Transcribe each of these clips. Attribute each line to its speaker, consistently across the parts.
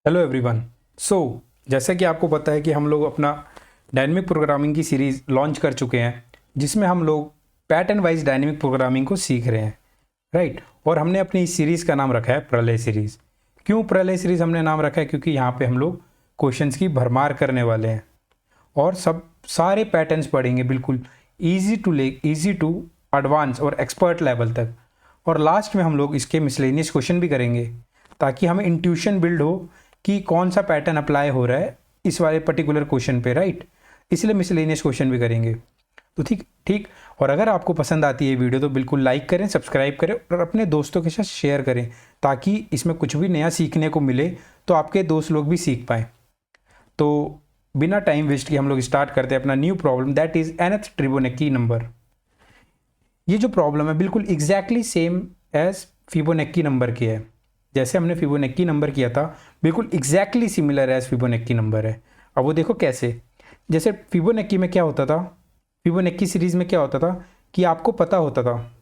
Speaker 1: Hello everyone. जैसा कि आपको पता है कि हम लोग अपना डायनेमिक प्रोग्रामिंग की सीरीज़ लॉन्च कर चुके हैं, जिसमें हम लोग पैटर्न वाइज डायनेमिक प्रोग्रामिंग को सीख रहे हैं, राइट। और हमने अपनी इस सीरीज़ का नाम रखा है प्रलय सीरीज़। क्यों प्रलय सीरीज़ हमने नाम रखा है? क्योंकि यहाँ पे हम लोग क्वेश्चंस की भरमार करने वाले हैं और सारे पैटर्न्स पढ़ेंगे, बिल्कुल ईजी टू एडवांस और एक्सपर्ट लेवल तक। और लास्ट में हम लोग इसके मिसलेनियस क्वेश्चन भी करेंगे, ताकि हमें इंट्यूशन बिल्ड हो कि कौन सा पैटर्न अप्लाई हो रहा है इस वाले पर्टिकुलर क्वेश्चन पे, राइट। इसलिए मिसलेनियस क्वेश्चन भी करेंगे। तो ठीक। और अगर आपको पसंद आती है वीडियो तो बिल्कुल लाइक करें, सब्सक्राइब करें और अपने दोस्तों के साथ शेयर करें, ताकि इसमें कुछ भी नया सीखने को मिले तो आपके दोस्त लोग भी सीख पाएँ। तो बिना टाइम वेस्ट किए हम लोग स्टार्ट करते हैं अपना new problem, that is nth tribonacci number. ये जो प्रॉब्लम है बिल्कुल exactly same as Fibonacci number की है। जैसे हमने फिबोनेक्की नंबर किया था, बिल्कुल exactly similar as Fibonacci number है। अब वो देखो कैसे। जैसे फिबोनेक्की में क्या होता था, फिबोनेक्की सीरीज में क्या होता था कि आपको पता होता था,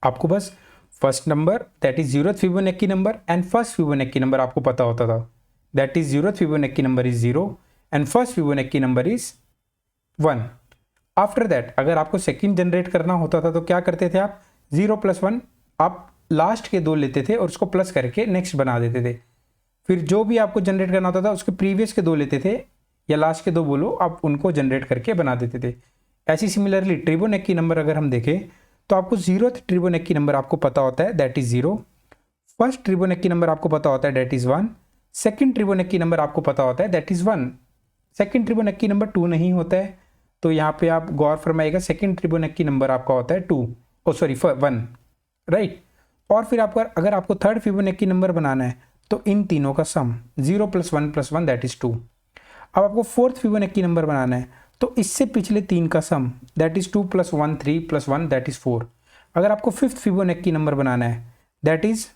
Speaker 1: आपको बस first number that is 0th Fibonacci number and first Fibonacci number आपको पता होता था, that is 0th Fibonacci number is 0 and first Fibonacci number is 1। After that अगर आपको सेकंड जनरेट करना होता था तो क्या करते थे आप, 0 + 1 आप लास्ट के दो लेते थे और उसको प्लस करके नेक्स्ट बना देते थे। फिर जो भी आपको जनरेट करना होता था उसके प्रीवियस के दो लेते थे, या लास्ट के दो बोलो, आप उनको जनरेट करके बना देते थे। ऐसी सिमिलरली ट्रिबोनेक्की नंबर अगर हम देखें तो आपको 0th ट्रिबोनेक्की नंबर आपको पता होता है, that is 0। First tribonacci number आपको पता होता है, दैट इज 1। सेकेंड ट्रिबोनेक्की नंबर आपको पता होता है, दैट इज 1। सेकेंड ट्रिबोनेक्की नंबर 2 नहीं होता है, तो यहाँ पे आप गौर फरमाइएगा, सेकेंड ट्रिबोनेक्की नंबर आपका होता है 2, 1, राइट। और फिर आपका अगर आपको थर्ड फिबोनेक्की नंबर बनाना है तो इन तीनों का सम 0 + 1 + 1 दैट इज 2। अब आपको फोर्थ फिबोनेक्की नंबर बनाना है तो इससे पिछले तीन का सम दैट इज 2 + 1 3 + 1 दैट इज 4। अगर आपको फिफ्थ फिबोनेक्की नंबर बनाना है दैट इज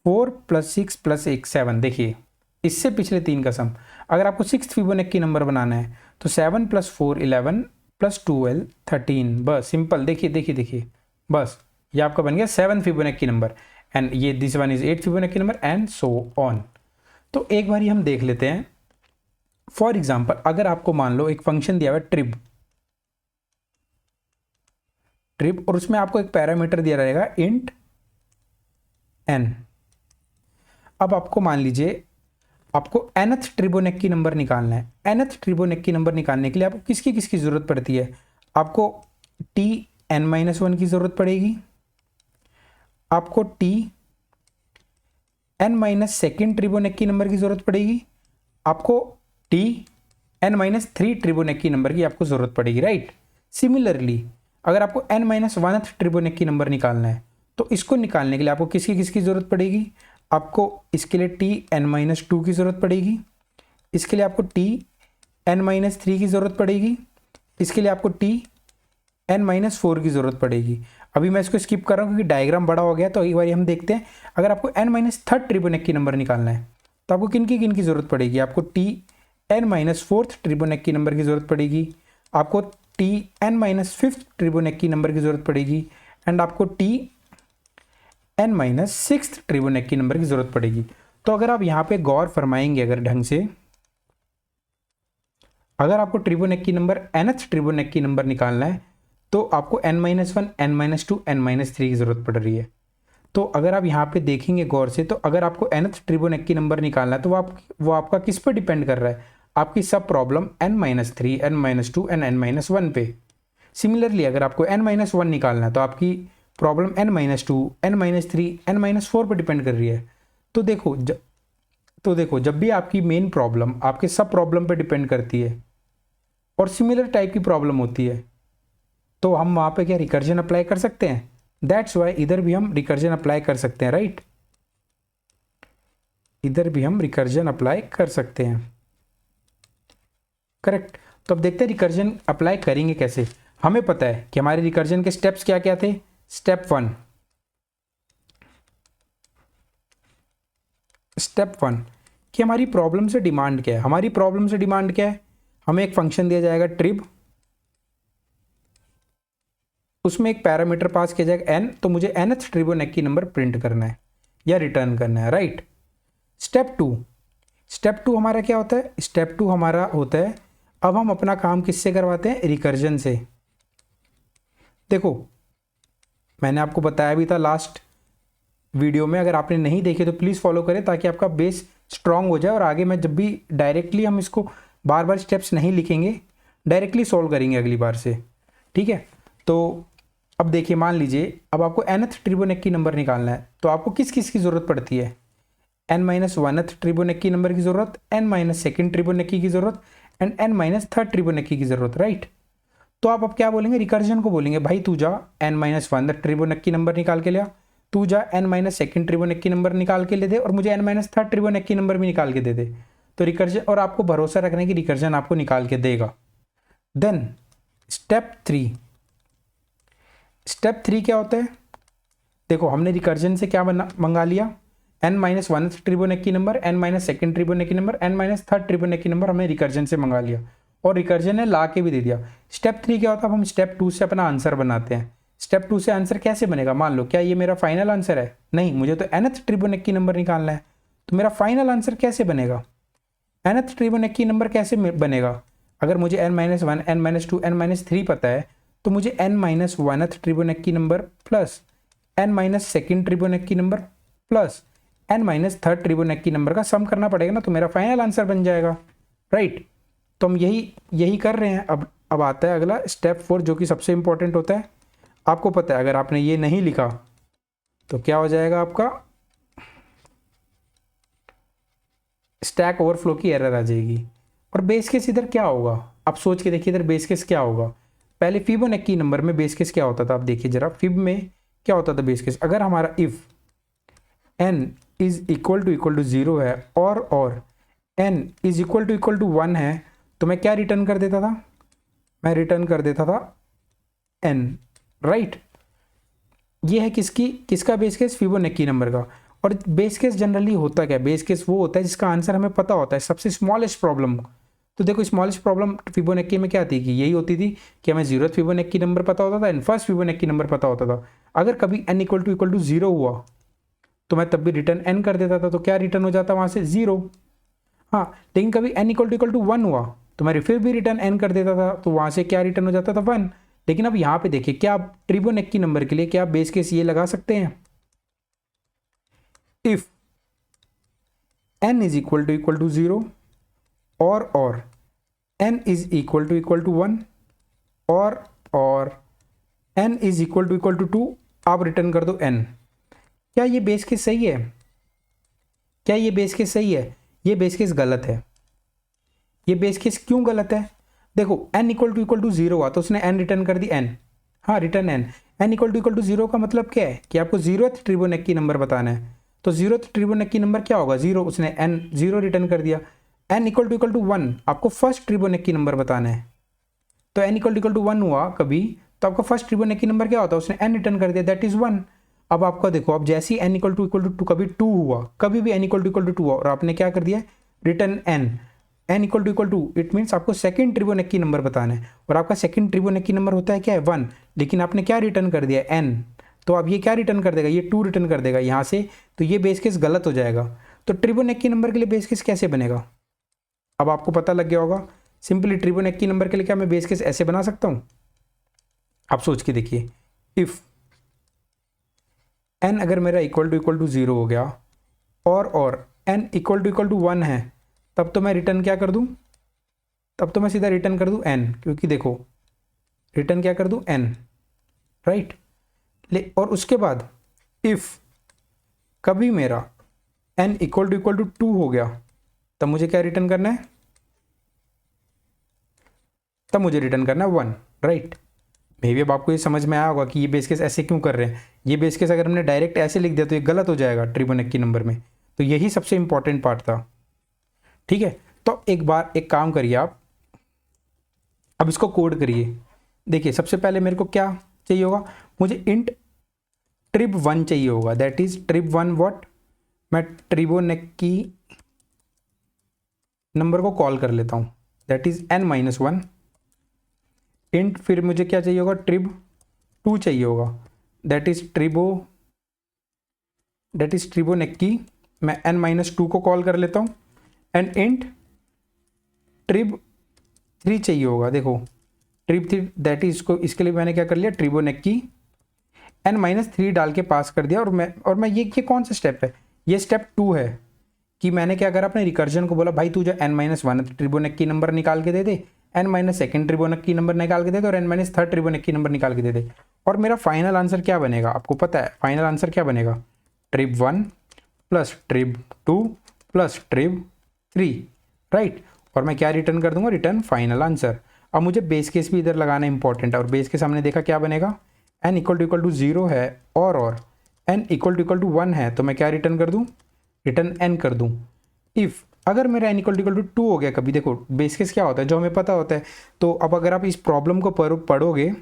Speaker 1: 4 + 6 + 1 7। देखिए इससे पिछले तीन का सम। अगर आपको सिक्स्थ फिबोनेक्की नंबर बनाना है तो 7 + 4 11 + 12 13। बस सिंपल, देखिए बस ये आपका बन गया 7 फिबोनेक्की नंबर एंड ये this one is 8 Fibonacci number and so on. तो एक बार हम देख लेते हैं। फॉर एग्जांपल अगर आपको मान लो एक फंक्शन दिया हुआ है ट्रिप और उसमें आपको एक पैरामीटर दिया रहेगा इंट n। अब आपको मान लीजिए आपको nth ट्रिबोनेक्की नंबर निकालना है। nth ट्रिबोनेक्की नंबर निकालने के लिए आपको किसकी जरूरत पड़ती है? आपको Tn-1 की जरूरत पड़ेगी, आपको Tn-2 ट्रिबोनेक्की नंबर की जरूरत पड़ेगी, आपको Tn-3 ट्रिबोनेक्की नंबर की आपको जरूरत पड़ेगी, राइट। सिमिलरली अगर आपको n-1th ट्रिबोनेक्की नंबर निकालना है तो इसको निकालने के लिए आपको किसकी जरूरत पड़ेगी? आपको इसके लिए Tn-2 की जरूरत पड़ेगी, इसके लिए आपको Tn-3 की जरूरत पड़ेगी, इसके लिए आपको Tn-4 की जरूरत पड़ेगी। अभी मैं इसको स्किप कर रहा हूँ क्योंकि डायग्राम बड़ा हो गया, तो एक बार हम देखते हैं। अगर आपको n-3 ट्रिबोनेक्की नंबर निकालना है तो आपको किन की जरूरत पड़ेगी? आपको Tn-4 ट्रिबोनेक्की नंबर की जरूरत पड़ेगी, आपको Tn-5 ट्रिबोनेक्की नंबर की जरूरत पड़ेगी एंड आपको Tn-6 ट्रिबोनेक्की नंबर की जरूरत पड़ेगी। तो अगर आप यहाँ पे गौर फरमाएंगे अगर ढंग से, अगर आपको ट्रिबोनेक्की नंबर nth ट्रिबोनेक्की नंबर निकालना है तो आपको n-1 n-2 n-3 की जरूरत पड़ रही है। तो अगर आप यहाँ पे देखेंगे गौर से, तो अगर आपको nth ट्रिबोनेक्की नंबर निकालना है तो वो आपका किस पे डिपेंड कर रहा है? आपकी सब problem n-3 n-2 and n-1 पे। सिमिलरली अगर आपको n-1 निकालना है तो आपकी प्रॉब्लम n-2 n-3 n-4 पे डिपेंड कर रही है। तो देखो जब भी आपकी मेन प्रॉब्लम आपके सब प्रॉब्लम पे डिपेंड करती है और सिमिलर टाइप की प्रॉब्लम होती है, तो हम वहाँ पे क्या रिकर्जन अप्लाई कर सकते हैं? दैट्स वाई इधर भी हम रिकर्जन अप्लाई कर सकते हैं, राइट। इधर भी हम रिकर्जन अप्लाई कर सकते हैं, करेक्ट। तो अब देखते हैं रिकर्जन अप्लाई करेंगे कैसे। हमें पता है कि हमारे रिकर्जन के स्टेप्स क्या क्या थे। स्टेप वन कि हमारी प्रॉब्लम से डिमांड क्या है। हमारी प्रॉब्लम से डिमांड क्या है? हमें एक फंक्शन दिया जाएगा ट्रिब, उसमें एक पैरामीटर पास किया जाएगा n, तो मुझे nth ट्रिबोनेक्की नंबर प्रिंट करना है या रिटर्न करना है, राइट। स्टेप टू हमारा क्या होता है? स्टेप टू हमारा होता है, अब हम अपना काम किससे करवाते हैं? रिकर्जन से। देखो मैंने आपको बताया भी था लास्ट वीडियो में, अगर आपने नहीं देखे तो प्लीज़ फॉलो करें ताकि आपका बेस स्ट्रांग हो जाए और आगे मैं जब भी डायरेक्टली हम इसको बार बार स्टेप्स नहीं लिखेंगे, डायरेक्टली सॉल्व करेंगे अगली बार से। ठीक है, तो अब देखिए मान लीजिए अब आपको nth ट्रिबोनेक्की नंबर निकालना है, तो आपको किस किस की ज़रूरत पड़ती है? n-1th ट्रिबोनेक्की नंबर की ज़रूरत, n-2nd ट्रिबोनेक्की की ज़रूरत एंड n-3rd ट्रिबोनेक्की की ज़रूरत, राइट। तो आप अब क्या बोलेंगे? रिकर्जन को बोलेंगे, भाई तू जा n-1 ट्रिबोनेक्की नंबर निकाल के ले आ, तू जा n-2 ट्रिबोनेक्की नंबर निकाल के ले दे और मुझे n-3 ट्रिबोनेक्की नंबर भी निकाल के दे दे। तो रिकर्जन, और आपको भरोसा रखना है कि रिकर्जन आपको निकाल के देगा। देन स्टेप थ्री क्या होता है? देखो हमने रिकर्जन से क्या मंगा लिया? n-1 tribonacci number, n-2 tribonacci number, n-3 tribonacci number हमने रिकर्जन से मंगा लिया और रिकर्जन ने ला के भी दे दिया। स्टेप 3 क्या होता है? अब हम स्टेप 2 से अपना आंसर बनाते हैं। स्टेप 2 से आंसर कैसे बनेगा? मान लो क्या ये मेरा फाइनल आंसर है? नहीं, मुझे तो nth ट्रिबोनेक्की नंबर निकालना है, तो मेरा फाइनल आंसर कैसे बनेगा? nth ट्रिबोनेक्की नंबर कैसे बनेगा? अगर मुझे n-1, n-2, n-3 पता है तो मुझे n-1th tribonacci number plus n-2 tribonacci number plus n-3 tribonacci number का सम करना पड़ेगा ना, तो मेरा फाइनल आंसर बन जाएगा, राइट। तो हम यही कर रहे हैं। अब आता है अगला स्टेप 4 जो कि सबसे इंपॉर्टेंट होता है। आपको पता है अगर आपने ये नहीं लिखा तो क्या हो जाएगा? आपका स्टैक ओवरफ्लो की एरर आ जाएगी। और बेस केस इधर क्या होगा? आप सोच के देखिए इधर बेस केस क्या होगा। पहले फिबोनेक्की नंबर में बेस केस क्या होता था? आप देखिए जरा, फिब में क्या होता था बेस केस? अगर हमारा if n is equal to 0 है और n इज इक्वल टू 1 है, तो मैं क्या रिटर्न कर देता था? मैं रिटर्न कर देता था n, राइट। ये है किसका बेस केस? फिबोनेक्की नंबर का। और बेस केस जनरली होता क्या है? बेस केस वो होता है जिसका आंसर हमें पता होता है, सबसे स्मॉलेस्ट प्रॉब्लम। तो देखो स्मॉलेस्ट प्रॉब्लम फिबोनेक्की में क्या थी कि यही होती थी कि हमें 0th फिबोनेक्की नंबर पता होता था एंड फर्स्ट फिबोनेक्की नंबर पता होता था। अगर कभी n इक्वल टू 0 हुआ तो मैं तब भी रिटर्न n कर देता था, तो क्या रिटर्न हो जाता वहाँ से? 0। हाँ, लेकिन कभी n इक्वल टू 1 हुआ तो मैं फिर भी रिटर्न n कर देता था, तो वहाँ से क्या रिटर्न हो जाता था? 1। लेकिन अब यहाँ पे देखिए, क्या आप ट्रिबोनेक्की नंबर के लिए क्या आप बेस केस ये लगा सकते हैं? If n is equal to 0 और n इज इक्वल टू 1 और n इज इक्वल टू 2, आप रिटर्न कर दो n। क्या ये बेस केस सही है? क्या ये बेस केस सही है? ये बेस केस गलत है। ये बेस केस क्यों गलत है? देखो n इक्वल टू 0 हुआ तो उसने n रिटर्न कर दी n, हाँ रिटर्न n इक्वल टू 0 का मतलब क्या है कि आपको 0th ट्रिबोनेक्की नंबर बताना है। तो 0th ट्रिबोनेक्की नंबर क्या होगा? 0, उसने n 0 रिटर्न कर दिया। n इक्वल टू 1, आपको फर्स्ट ट्रिबोनेक्की नंबर बताना है। तो n इक्वल टू 1 हुआ कभी, तो आपका फर्स्ट ट्रिबोनेक्की नंबर क्या होता है? उसने n रिटर्न कर दिया, दैट इज 1। अब आपका देखो, अब जैसे ही n इक्वल टू कभी 2 हुआ, कभी भी n इक्वल टू 2 हुआ और आपने क्या कर दिया? Return n equal to, it means आपको सेकंड ट्रिबोनेक्की नंबर बताना है और आपका सेकंड ट्रिबोनेक्की नंबर होता है क्या है? 1। लेकिन आपने क्या रिटर्न कर दिया? n। तो अब ये क्या रिटर्न कर देगा? ये 2 रिटर्न कर देगा यहाँ से, तो ये बेस केस गलत हो जाएगा। तो ट्रिबोनेक्की नंबर के लिए बेस केस कैसे बनेगा? अब आपको पता लग गया होगा। सिंपली ट्रिबोनेक्की नंबर के लिए क्या मैं बेस केस ऐसे बना सकता हूँ? आप सोच के देखिए, इफ n अगर मेरा इक्वल टू 0 हो गया और n इक्वल टू 1 है, तब तो मैं रिटर्न क्या कर दूं? तब तो मैं सीधा रिटर्न कर दूं n, क्योंकि देखो रिटर्न क्या कर दूं? n, right. और उसके बाद इफ कभी मेरा n इक्वल टू 2 हो गया, तब मुझे क्या रिटर्न करना है? तब मुझे रिटर्न करना है 1, राइट। मे बी अब आपको ये समझ में आया होगा कि ये बेस केस ऐसे क्यों कर रहे हैं। ये बेस केस अगर हमने डायरेक्ट ऐसे लिख दिया तो ये गलत हो जाएगा ट्रिबोनेक्की नंबर में। तो यही सबसे इंपॉर्टेंट पार्ट था, ठीक है। तो एक काम करिए आप, अब इसको कोड करिए। देखिए सबसे पहले मेरे को क्या चाहिए होगा? मुझे इंट trib1 चाहिए होगा, दैट इज trib1 व्हाट? मैं ट्रिबोनेक्की नंबर को कॉल कर लेता हूँ, दैट इज n-1 इंट। फिर मुझे क्या चाहिए होगा? trib2 चाहिए होगा, दैट इज ट्रिबोनेक्की मैं n-2 को कॉल कर लेता हूँ एंड इंट trib3 चाहिए होगा। देखो trib3 दैट इज, इसको इसके लिए मैंने क्या कर लिया, ट्रिबोनेक्की n-3 डाल के पास कर दिया। और मैं ये कौन सा स्टेप है, ये स्टेप 2 है कि मैंने क्या करा, अपने रिकर्जन को बोला भाई तू जो n-1 ट्रिबोनेक्की नंबर निकाल के दे दे, n-2 ट्रिबोनेक्की नंबर निकाल के दे दे और n-3 ट्रिबोनेक्की नंबर निकाल के दे दे। और मेरा फाइनल आंसर क्या बनेगा, आपको पता है फाइनल आंसर क्या बनेगा, trib1 plus trib2 plus trib3, right. और मैं क्या रिटर्न कर दूंगा, रिटर्न फाइनल आंसर। अब मुझे बेस केस भी इधर लगाना इंपॉर्टेंट है, और बेस केस हमने देखा क्या बनेगा, n = 0 है और n = 1 है, तो मैं क्या रिटर्न कर दूं, रिटर्न n कर दूं। इफ़ अगर मेरा n = 2 हो गया कभी, देखो बेस केस क्या होता है जो हमें पता होता है। तो अब अगर आप इस प्रॉब्लम को पढ़ोगे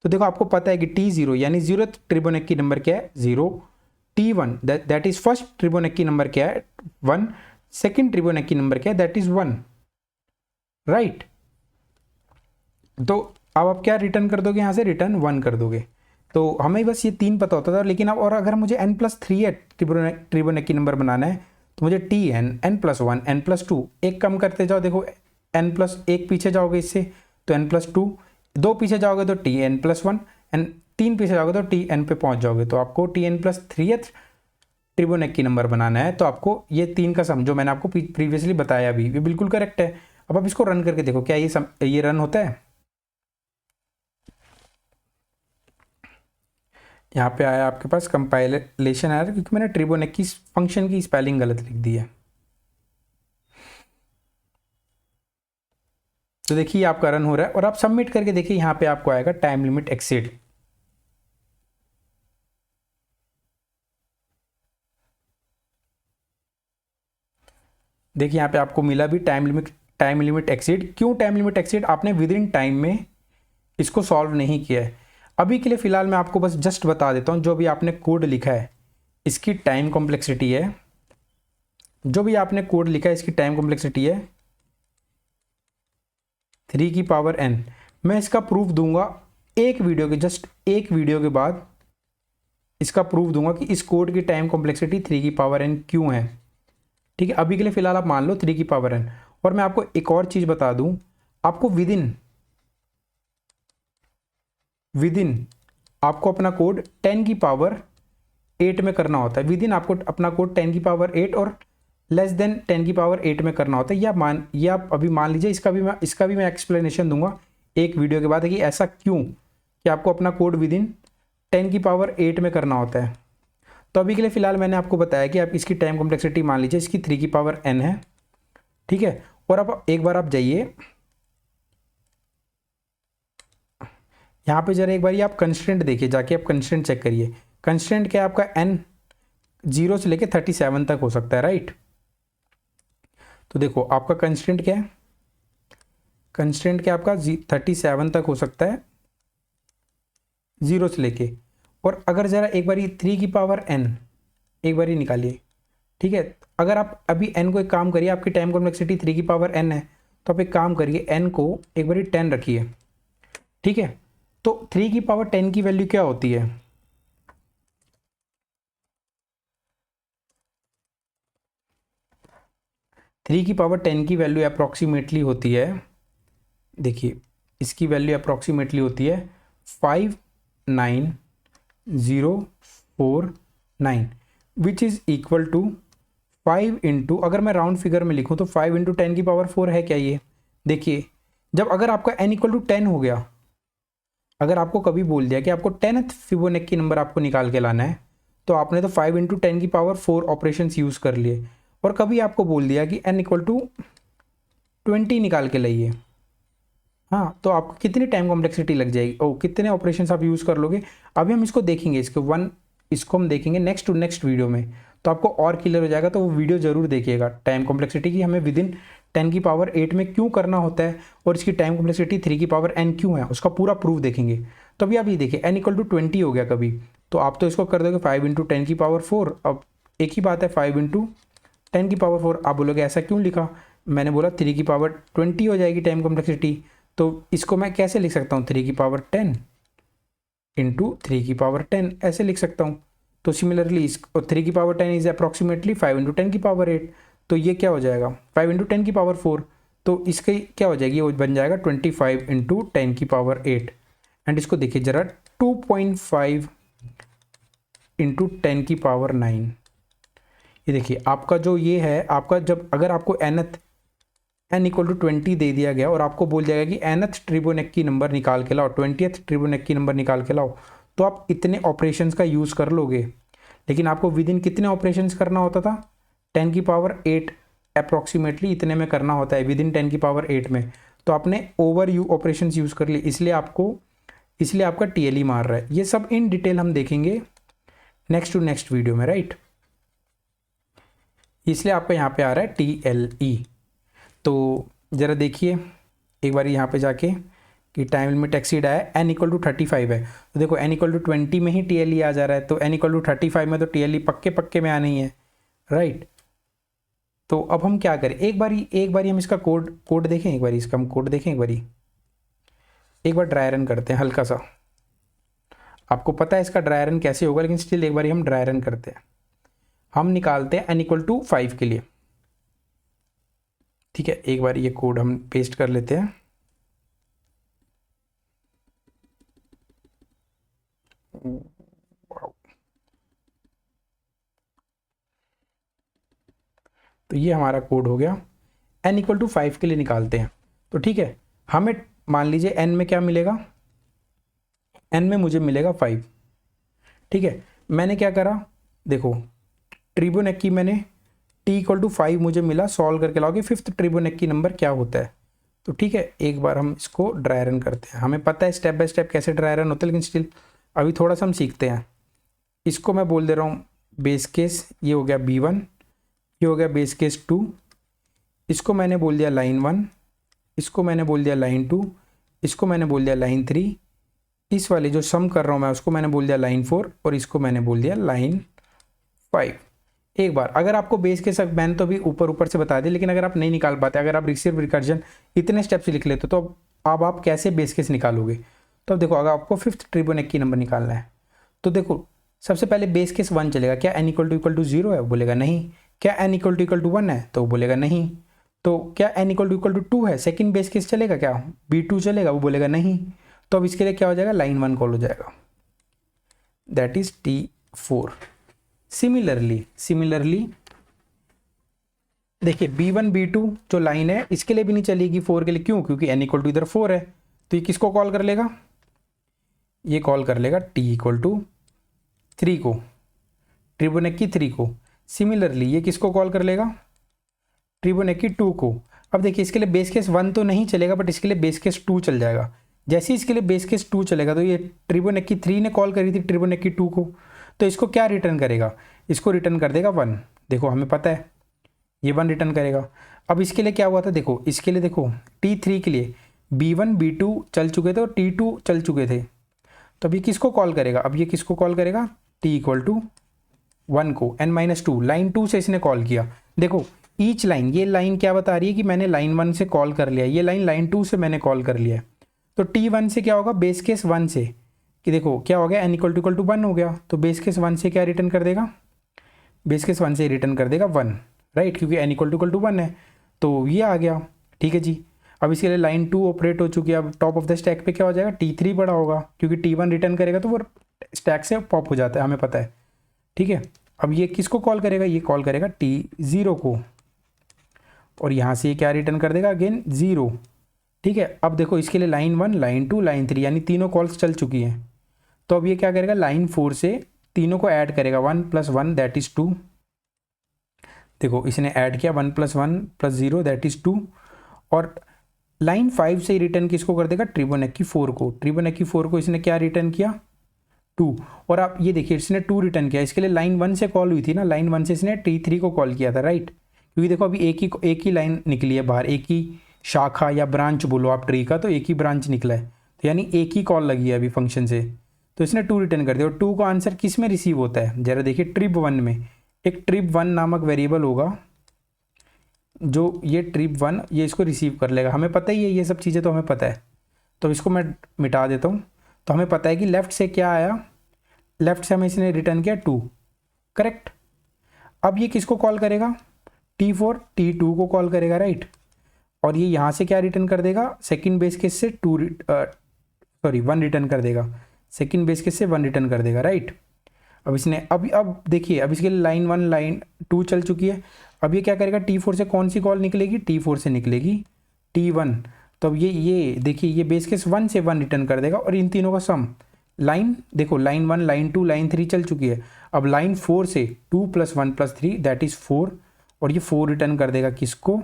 Speaker 1: तो देखो आपको पता है कि T0 यानी 0th ट्रिबोनेक्की नंबर क्या है, 0, T1 that is first tribonacci number क्या है, 1, सेकेंड ट्रिबोनेक्की नंबर क्या है, दैट इज 1, राइट। तो अब आप क्या रिटर्न कर दोगे, यहाँ से रिटर्न 1 कर दोगे। तो हमें बस ये 3 पता होता था, लेकिन अब और अगर मुझे n+3 ट्रिबोनेक्की नंबर बनाना है तो मुझे Tn, n+1, n+2 एक कम करते जाओ। देखो n+1 पीछे जाओगे इससे तो n+2, 2 पीछे जाओगे तो Tn+1, एंड 3 पीछे जाओगे तो Tn पे पहुंच जाओगे। तो आपको Tn+3 ट्रिबोनेक्की नंबर बनाना है, तो आपको ये 3 का सम जो मैंने आपको प्रीवियसली बताया अभी, ये बिल्कुल करेक्ट है। अब आप इसको रन करके देखो क्या ये रन होता है। यहाँ पे आया आपके पास कंपाइलेशन आया, क्योंकि मैंने ट्रिबोनेक्की फंक्शन की स्पेलिंग गलत लिख दी है। तो देखिए आपका रन हो रहा है, और आप सबमिट करके देखिए यहाँ पे आपको आएगा टाइम लिमिट एक्सीड। देखिए यहाँ पे आपको मिला भी टाइम लिमिट एक्सीड। क्यों टाइम लिमिट एक्सीड, आपने विद इन टाइम में इसको सॉल्व नहीं किया है। अभी के लिए फिलहाल मैं आपको बस जस्ट बता देता हूँ, जो भी आपने कोड लिखा है इसकी टाइम कॉम्प्लेक्सिटी है, जो भी आपने कोड लिखा है इसकी टाइम कॉम्प्लेक्सिटी है 3n। मैं इसका प्रूफ दूंगा एक वीडियो के, जस्ट एक वीडियो के बाद इसका प्रूफ दूंगा कि इस कोड की टाइम कॉम्प्लेक्सिटी 3n क्यों है। ठीक है, अभी के लिए फिलहाल आप मान लो 3n। और मैं आपको एक और चीज़ बता दूं, आपको विद इन आपको अपना कोड 10⁸ में करना होता है। विद इन आपको अपना कोड 10⁸ और लेस देन 10⁸ में करना होता है। या आप अभी मान लीजिए, इसका भी मैं एक्सप्लेनेशन दूंगा एक वीडियो के बाद कि ऐसा क्यों, कि आपको अपना कोड विद इन 10⁸ में करना होता है। तो अभी के लिए फिलहाल मैंने आपको बताया कि आप इसकी टाइम कॉम्प्लेक्सिटी मान लीजिए इसकी 3n है, ठीक है। और अब एक बार आप जाइए यहाँ पे, जरा एक बार आप कंस्ट्रेंट देखिए, जाके आप कंस्ट्रेंट चेक करिए। कंस्ट्रेंट क्या है आपका, n 0 से लेके 37 तक हो सकता है, राइट। तो देखो आपका कंस्ट्रेंट क्या है, कंस्ट्रेंट क्या आपका 37 तक हो सकता है 0 से लेके। और अगर ज़रा एक बार 3n एक बार निकालिए, ठीक है। अगर आप अभी n को एक काम करिए, आपकी टाइम कॉम्प्लेक्सिटी 3n है, तो आप एक काम करिए n को एक बार 10 रखिए, ठीक है। तो 3n की वैल्यू क्या होती है, थ्री की पावर 10 की वैल्यू अप्रॉक्सीमेटली होती है, देखिए इसकी वैल्यू अप्रॉक्सीमेटली होती है 59049, which is equal to 5 into, अगर मैं राउंड फिगर में लिखूं तो 5 इंटू 10⁴ है क्या ये। देखिए जब अगर आपका n = 10 हो गया, अगर आपको कभी बोल दिया कि आपको 10th फिबोनेक्की नंबर आपको निकाल के लाना है, तो आपने तो 5 इंटू 10⁴ ऑपरेशंस यूज़ कर लिए। और कभी आपको बोल दिया कि n = 20 निकाल के लाइए, हाँ, तो आपको कितनी टाइम कॉम्प्लेक्सिटी लग जाएगी, कितने ऑपरेशंस आप यूज़ कर लोगे। अभी हम इसको देखेंगे, इसको हम देखेंगे नेक्स्ट वीडियो में, तो आपको और क्लियर हो जाएगा। तो वो वीडियो ज़रूर देखिएगा, टाइम कॉम्प्लेक्सिटी की हमें विद इन 10⁸ में क्यों करना होता है, और इसकी टाइम कॉम्प्लेक्सिटी 3n क्यों है, उसका पूरा प्रूफ देखेंगे। तो अभी आप ये देखिए n = 20 हो गया कभी, तो आप तो इसको कर दोगे 5 इंटू 10⁴। अब एक ही बात है, 5 इंटू 10⁴, आप बोलोगे ऐसा क्यों लिखा, मैंने बोला 320 हो जाएगी टाइम कॉम्प्लेक्सिटी। तो इसको मैं कैसे लिख सकता हूँ, 310 इंटू 310 ऐसे लिख सकता हूँ। तो सिमिलरली इस 3 की पावर 10 इज अप्रॉक्सीमेटली 5 इंटू 10 की पावर 8, तो ये क्या हो जाएगा 5 इंटू 10 की पावर 4, तो इसकी क्या हो जाएगी, वो बन जाएगा 25 इंटू 10 की पावर 8। एंड इसको देखिए जरा 2.5 इंटू 10 की पावर 9। ये देखिए आपका जो ये है आपका, जब अगर आपको nth n इक्वल टू 20 दे दिया गया और आपको बोल जाएगा कि nth ट्रिबोनेक्की नंबर निकाल के लाओ, 20th ट्रिबोनेक्की नंबर निकाल के लाओ, तो आप इतने ऑपरेशंस का यूज़ कर लोगे। लेकिन आपको विद इन कितने ऑपरेशंस करना होता था, 10 की पावर 8 अप्रॉक्सीमेटली इतने में करना होता है, विद इन 10 की पावर 8 में। तो आपने ओवर ऑपरेशंस यूज़ कर लिए, इसलिए आपका TLE मार रहा है। ये सब इन डिटेल हम देखेंगे नेक्स्ट टू नेक्स्ट वीडियो में, राइट। इसलिए आपका यहाँ पे आ रहा है TLE। तो ज़रा देखिए एक बार यहाँ पे जाके कि टाइम लिमिट एक्सीड आया, n इक्वल टू 35 है, तो देखो n इक्वल टू 20 में ही TLE आ जा रहा है, तो n इक्वल टू 35 में तो TLE पक्के में आना ही है, राइट। तो अब हम क्या करें, एक बारी हम इसका कोड देखें, एक बारी इसका हम कोड देखें, एक बार ड्राई रन करते हैं हल्का सा। आपको पता है इसका ड्राई रन कैसे होगा, लेकिन स्टिल एक बारी हम ड्राई रन करते हैं। हम निकालते हैं n इक्वल टू 5 के लिए, ठीक है। एक बार ये कोड हम पेस्ट कर लेते हैं। तो ये हमारा कोड हो गया, n इक्वल टू 5 के लिए निकालते हैं। तो ठीक है, हमें मान लीजिए n में क्या मिलेगा, n में मुझे मिलेगा 5, ठीक है। मैंने क्या करा, देखो ट्रिबोनेक्की मैंने t इक्वल टू 5 मुझे मिला, सॉल्व करके लाओगे 5th ट्रिबोनेक्की नंबर क्या होता है। तो ठीक है, एक बार हम इसको ड्राई रन करते हैं। हमें पता है स्टेप बाय स्टेप कैसे ड्राई रन होता है, लेकिन स्टिल अभी थोड़ा सा हम सीखते हैं। इसको मैं बोल दे रहा हूँ बेस केस, ये हो गया B1, ये हो गया बेस केस 2, इसको मैंने बोल दिया लाइन 1, इसको मैंने बोल दिया लाइन 2, इसको मैंने बोल दिया लाइन 3, इस वाले जो सम कर रहा हूँ मैं उसको मैंने बोल दिया लाइन 4, और इसको मैंने बोल दिया लाइन 5। एक बार अगर आपको बेस केस, मैंने तो अभी ऊपर से बता दिया, लेकिन अगर आप नहीं निकाल पाते, अगर आप रिकर्सिव रिकर्जन इतने स्टेप से लिख लेते तो अब आप कैसे बेस केस निकालोगे। तो अब देखो, अगर आपको 5th ट्रिबोनेक्की नंबर निकालना है, तो देखो सबसे पहले बेस केस 1 चलेगा। क्या n इक्वल टू 0 है, वो बोलेगा नहीं। क्या n इक्वल टू 1 है, तो वो बोलेगा नहीं। तो क्या n इक्वल टू 2 है, सेकंड बेस केस चलेगा, क्या B2 चलेगा, वो बोलेगा नहीं। तो अब इसके लिए क्या हो जाएगा, लाइन 1 कॉल हो जाएगा, दैट इज T4। सिमिलरली देखिए B1 B2 जो लाइन है इसके लिए भी नहीं चलेगी 4 के लिए, क्यों, क्योंकि n इक्वल टू इधर 4 है। तो ये किसको कॉल कर लेगा, ये कॉल कर लेगा T इक्वल टू 3 को, ट्रिबोनेक्की 3 को। सिमिलरली ये किसको कॉल कर लेगा, ट्रिबोनेक्की 2 को। अब देखिए इसके लिए बेस केस 1 तो नहीं चलेगा, बट इसके लिए बेस केस 2 चल जाएगा। जैसे ही इसके लिए बेस केस 2 चलेगा, तो ये ट्रिबोनेक्की 3 ने कॉल करी थी ट्रिबोनेक्की 2 को, तो इसको क्या रिटर्न करेगा, इसको रिटर्न कर देगा 1। देखो हमें पता है ये 1 रिटर्न करेगा। अब इसके लिए क्या हुआ था, देखो इसके लिए देखो T3 के लिए B1 B2 चल चुके थे और T2 चल चुके थे। तो अभी किसको कॉल करेगा, अब ये किसको कॉल करेगा, T इक्वल टू 1 को, n-2 लाइन 2 से इसने कॉल किया। देखो ईच लाइन, ये लाइन क्या बता रही है कि मैंने लाइन 1 से कॉल कर लिया, ये लाइन 2 से मैंने कॉल कर लिया। तो T1 से क्या होगा, बेस केस 1 से, कि देखो क्या हो गया, n इक्वल टू 1 हो गया, तो बेस केस 1 से क्या रिटर्न कर देगा, बेस केस 1 से रिटर्न कर देगा 1, राइट, क्योंकि n इक्वल टू 1 है। तो ये आ गया, ठीक है जी। अब इसके लिए लाइन 2 ऑपरेट हो चुकी है। अब टॉप ऑफ द स्टैक पे क्या हो जाएगा, T3 बड़ा होगा, क्योंकि T1 रिटर्न करेगा तो वो स्टैक से पॉप हो जाता है, हमें पता है, ठीक है। अब ये किसको कॉल करेगा, ये कॉल करेगा T0 को, और यहाँ से ये क्या रिटर्न कर देगा, अगेन 0, ठीक है। अब देखो इसके लिए लाइन 1 लाइन 2 लाइन 3 यानी तीनों कॉल्स चल चुकी हैं। तो अब ये क्या करेगा, लाइन 4 से तीनों को ऐड करेगा, 1 + 1 दैट इज़ 2। देखो इसने ऐड किया 1 + 1 + 0 दैट इज़ 2। और लाइन 5 से रिटर्न किसको कर देगा, ट्रिबोनेक्की 4 को। ट्रिबोनेक्की 4 को इसने क्या रिटर्न किया, 2। और आप ये देखिए इसने 2 रिटर्न किया। इसके लिए लाइन 1 से कॉल हुई थी ना, लाइन 1 से इसने T3 को कॉल किया था, राइट। क्योंकि देखो अभी एक ही लाइन निकली है बाहर, एक ही शाखा या ब्रांच बोलो आप ट्री का, तो एक ही ब्रांच निकला है, तो यानी एक ही कॉल लगी है अभी फंक्शन से। तो इसने 2 रिटर्न कर दिया। और 2 का आंसर किस में रिसीव होता है, जरा देखिए trib1 में। एक trib1 नामक वेरिएबल होगा, जो ये trib1 ये इसको रिसीव कर लेगा। हमें पता ही है, ये सब चीज़ें तो हमें पता है। तो इसको मैं मिटा देता हूँ। तो हमें पता है कि लेफ़्ट से क्या आया, लेफ़्ट से हमें इसने रिटर्न किया 2, करेक्ट। अब ये किसको कॉल करेगा, T4 T2 को कॉल करेगा, राइट। और ये यहाँ से क्या रिटर्न कर देगा, सेकंड बेस केस से 1 रिटर्न कर देगा, सेकंड बेस केस से 1 रिटर्न कर देगा, राइट। अब इसने अब देखिए, अब इसके लिए लाइन 1 लाइन 2 चल चुकी है। अब ये क्या करेगा, T4 से कौन सी कॉल निकलेगी, T4 से निकलेगी T1। तो अब ये देखिए, ये बेस केस 1 से 1 रिटर्न कर देगा और इन तीनों का सम, लाइन देखो लाइन 1 लाइन 2 लाइन 3 चल चुकी है। अब लाइन 4 से 2 + 1 + 3 दैट इज 4, और ये 4 रिटर्न कर देगा किसको,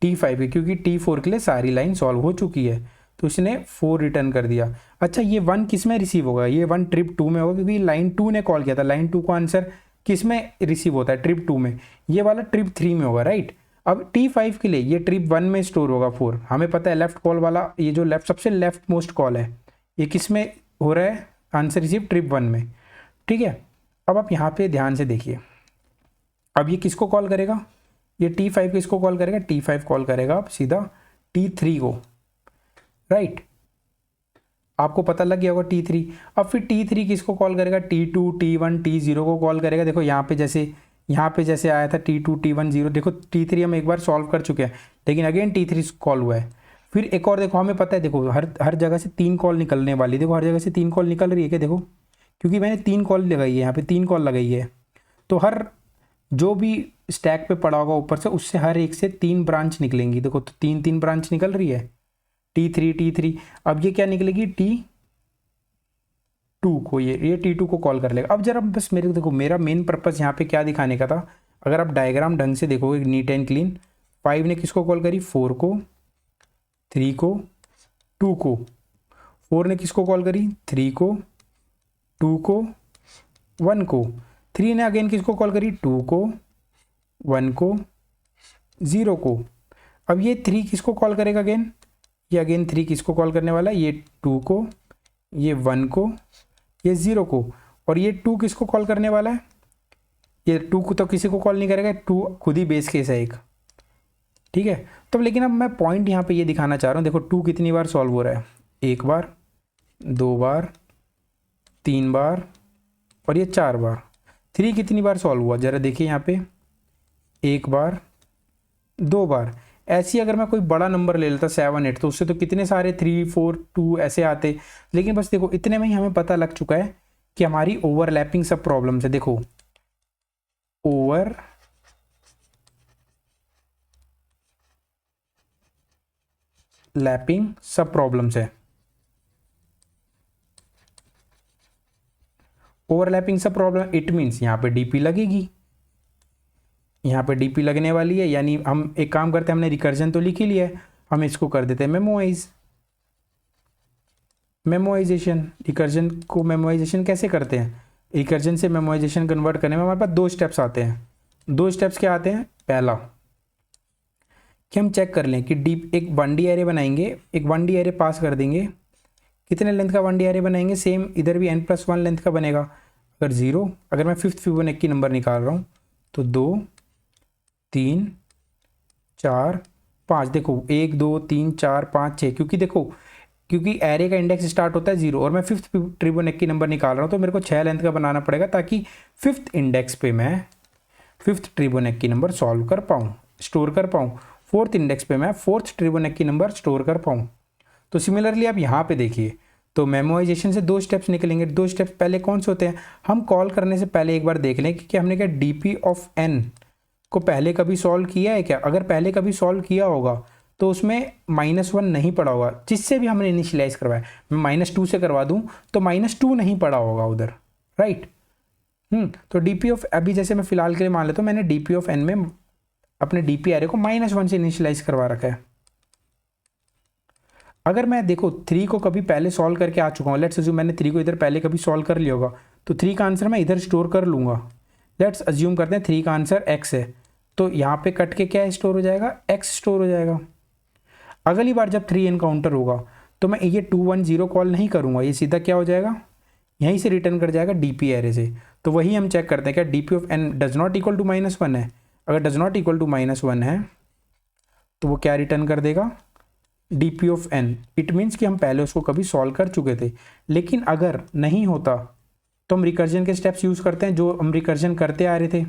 Speaker 1: T5 के, क्योंकि T4 के लिए सारी लाइन सॉल्व हो चुकी है, तो इसने 4 रिटर्न कर दिया। अच्छा, ये 1 किस में रिसीव होगा, ये 1 ट्रिप 2 में होगा, क्योंकि लाइन 2 ने कॉल किया था। लाइन 2 का आंसर किस में रिसीव होता है, ट्रिप 2 में, ये वाला ट्रिप 3 में होगा, राइट। अब T5 के लिए ये ट्रिप 1 में स्टोर होगा 4, हमें पता है लेफ्ट कॉल वाला, ये जो लेफ्ट सबसे लेफ्ट मोस्ट कॉल है, ये किस में हो रहा है, आंसर रिसीव ट्रिप 1 में, ठीक है। अब आप यहाँ पे ध्यान से देखिए, अब ये किसको कॉल करेगा, ये T5 किसको कॉल करेगा, T5 कॉल करेगा अब सीधा T3 को, राइट। आपको पता लग गया होगा T3। अब फिर T3 किसको कॉल करेगा, T2 T1 T0 को कॉल करेगा। देखो यहाँ पे जैसे आया था T2 T1 0, देखो T3 हम एक बार सॉल्व कर चुके हैं, लेकिन अगेन T3 कॉल हुआ है। फिर एक और देखो, हमें पता है, देखो हर जगह से 3 कॉल निकलने वाली, देखो हर जगह से 3 कॉल निकल रही है क्या, देखो, क्योंकि मैंने 3 कॉल लगाई है, यहाँ पे 3 कॉल लगाई है, तो हर जो भी स्टैक पे पड़ा होगा ऊपर से, उससे हर एक से 3 ब्रांच निकलेंगी। देखो तो 3 ब्रांच निकल रही है, T3। अब ये क्या निकलेगी, T2 को, ये T2 को कॉल कर लेगा। अब जरा बस मेरे को देखो, मेरा मेन पर्पस यहाँ पे क्या दिखाने का था, अगर आप डायग्राम ढंग से देखोगे नीट एंड क्लीन, 5 ने किसको कॉल करी, 4 को, 3 को, 2 को, 4 ने किसको कॉल करी, 3 को, 2 को, 1 को, 3 ने अगेन किसको कॉल करी, 2 को, 1 को, 0 को। अब ये 3 किसको कॉल करेगा अगेन, ये अगेन 3 किसको कॉल करने वाला है, ये 2 को, ये 1 को, ये 0 को, और ये 2 किसको कॉल करने वाला है, ये 2 को तो किसी को कॉल नहीं करेगा, 2 खुद ही बेस केस है एक, ठीक है। तो लेकिन अब मैं पॉइंट यहाँ पे ये दिखाना चाह रहा हूँ, देखो 2 कितनी बार सॉल्व हो रहा है, 1 बार, 2 बार, 3 बार, और ये 4 बार। 3 कितनी बार सॉल्व हुआ, जरा देखिए यहाँ पे, 1 बार, 2 बार। ऐसी अगर मैं कोई बड़ा नंबर ले लेता 7 8, तो उससे तो कितने सारे 3 4 2 ऐसे आते, लेकिन बस देखो इतने में ही हमें पता लग चुका है कि हमारी ओवरलैपिंग सब प्रॉब्लम्स है। देखो ओवरलैपिंग सब प्रॉब्लम्स है, ओवरलैपिंग सब प्रॉब्लम, इट मीन्स यहाँ पे डीपी लगेगी, यहाँ पे डीपी लगने वाली है, यानी हम एक काम करते हैं, हमने रिकर्जन तो लिख ही लिया है, हम इसको कर देते हैं मेमोराइजेशन। रिकर्जन को मेमोराइजेशन कैसे करते हैं, रिकर्जन से मेमोराइजेशन कन्वर्ट करने में हमारे पास 2 स्टेप्स आते हैं। 2 स्टेप्स क्या आते हैं, पहला कि हम चेक कर लें कि डीप एक 1D एरे बनाएंगे, एक 1D एरे पास कर देंगे, कितने लेंथ का 1D एरे बनाएंगे, सेम इधर भी n+1 लेंथ का बनेगा। अगर 0, अगर मैं 5th फिबोनाची नंबर निकाल रहा हूँ तो 2 3 4 5, देखो 1 2 3 4 5 6, क्योंकि देखो क्योंकि एरे का इंडेक्स स्टार्ट होता है 0 और मैं 5th फिबोनाची नंबर निकाल रहा हूँ, तो मेरे को 6 लेंथ का बनाना पड़ेगा, ताकि 5th इंडेक्स पे मैं 5th फिबोनाची नंबर सॉल्व कर पाऊँ, स्टोर कर पाऊँ। 4th इंडेक्स पे मैं 4th फिबोनाची नंबर स्टोर कर पाऊँ। तो सिमिलरली आप यहाँ पे देखिए, तो मेमोराइजेशन से 2 स्टेप्स निकलेंगे। 2 स्टेप्स पहले कौन से होते हैं, हम कॉल करने से पहले एक बार देख लें कि हमने क्या डीपी ऑफ n को पहले कभी सॉल्व किया है क्या। अगर पहले कभी सॉल्व किया होगा तो उसमें -1 नहीं पड़ा होगा, जिससे भी हमने इनिशियलाइज करवाया। मैं -2 से करवा दूं तो -2 नहीं पड़ा होगा उधर, राइट। तो डीपी ऑफ, अभी जैसे मैं फिलहाल के लिए मान लेता हूँ, मैंने डीपी ऑफ n में अपने डीपी एरे को -1 से इनिशियलाइज करवा रखा है। अगर मैं देखो 3 को कभी पहले सॉल्व करके आ चुका हूँ, लेट्स अज्यूम मैंने 3 को इधर पहले कभी सॉल्व कर लिया होगा, तो 3 का आंसर मैं इधर स्टोर कर लूँगा। लेट्स अज्यूम करते हैं 3 का आंसर x है, तो यहाँ पे कट के क्या स्टोर हो जाएगा, x स्टोर हो जाएगा। अगली बार जब 3 एनकाउंटर होगा तो मैं ये 2 1 0 कॉल नहीं करूँगा, ये सीधा क्या हो जाएगा, यहीं से रिटर्न कर जाएगा डीपी एरे से। तो वही हम चेक करते हैं क्या DP of n does not equal to -1 है। अगर डज नॉट इक्वल टू -1 है तो वो क्या रिटर्न कर देगा, DP of n। It means कि हम पहले उसको कभी सॉल्व कर चुके थे। लेकिन अगर नहीं होता तो हम रिकर्जन के स्टेप्स यूज़ करते हैं जो हम रिकर्जन करते आ रहे थे।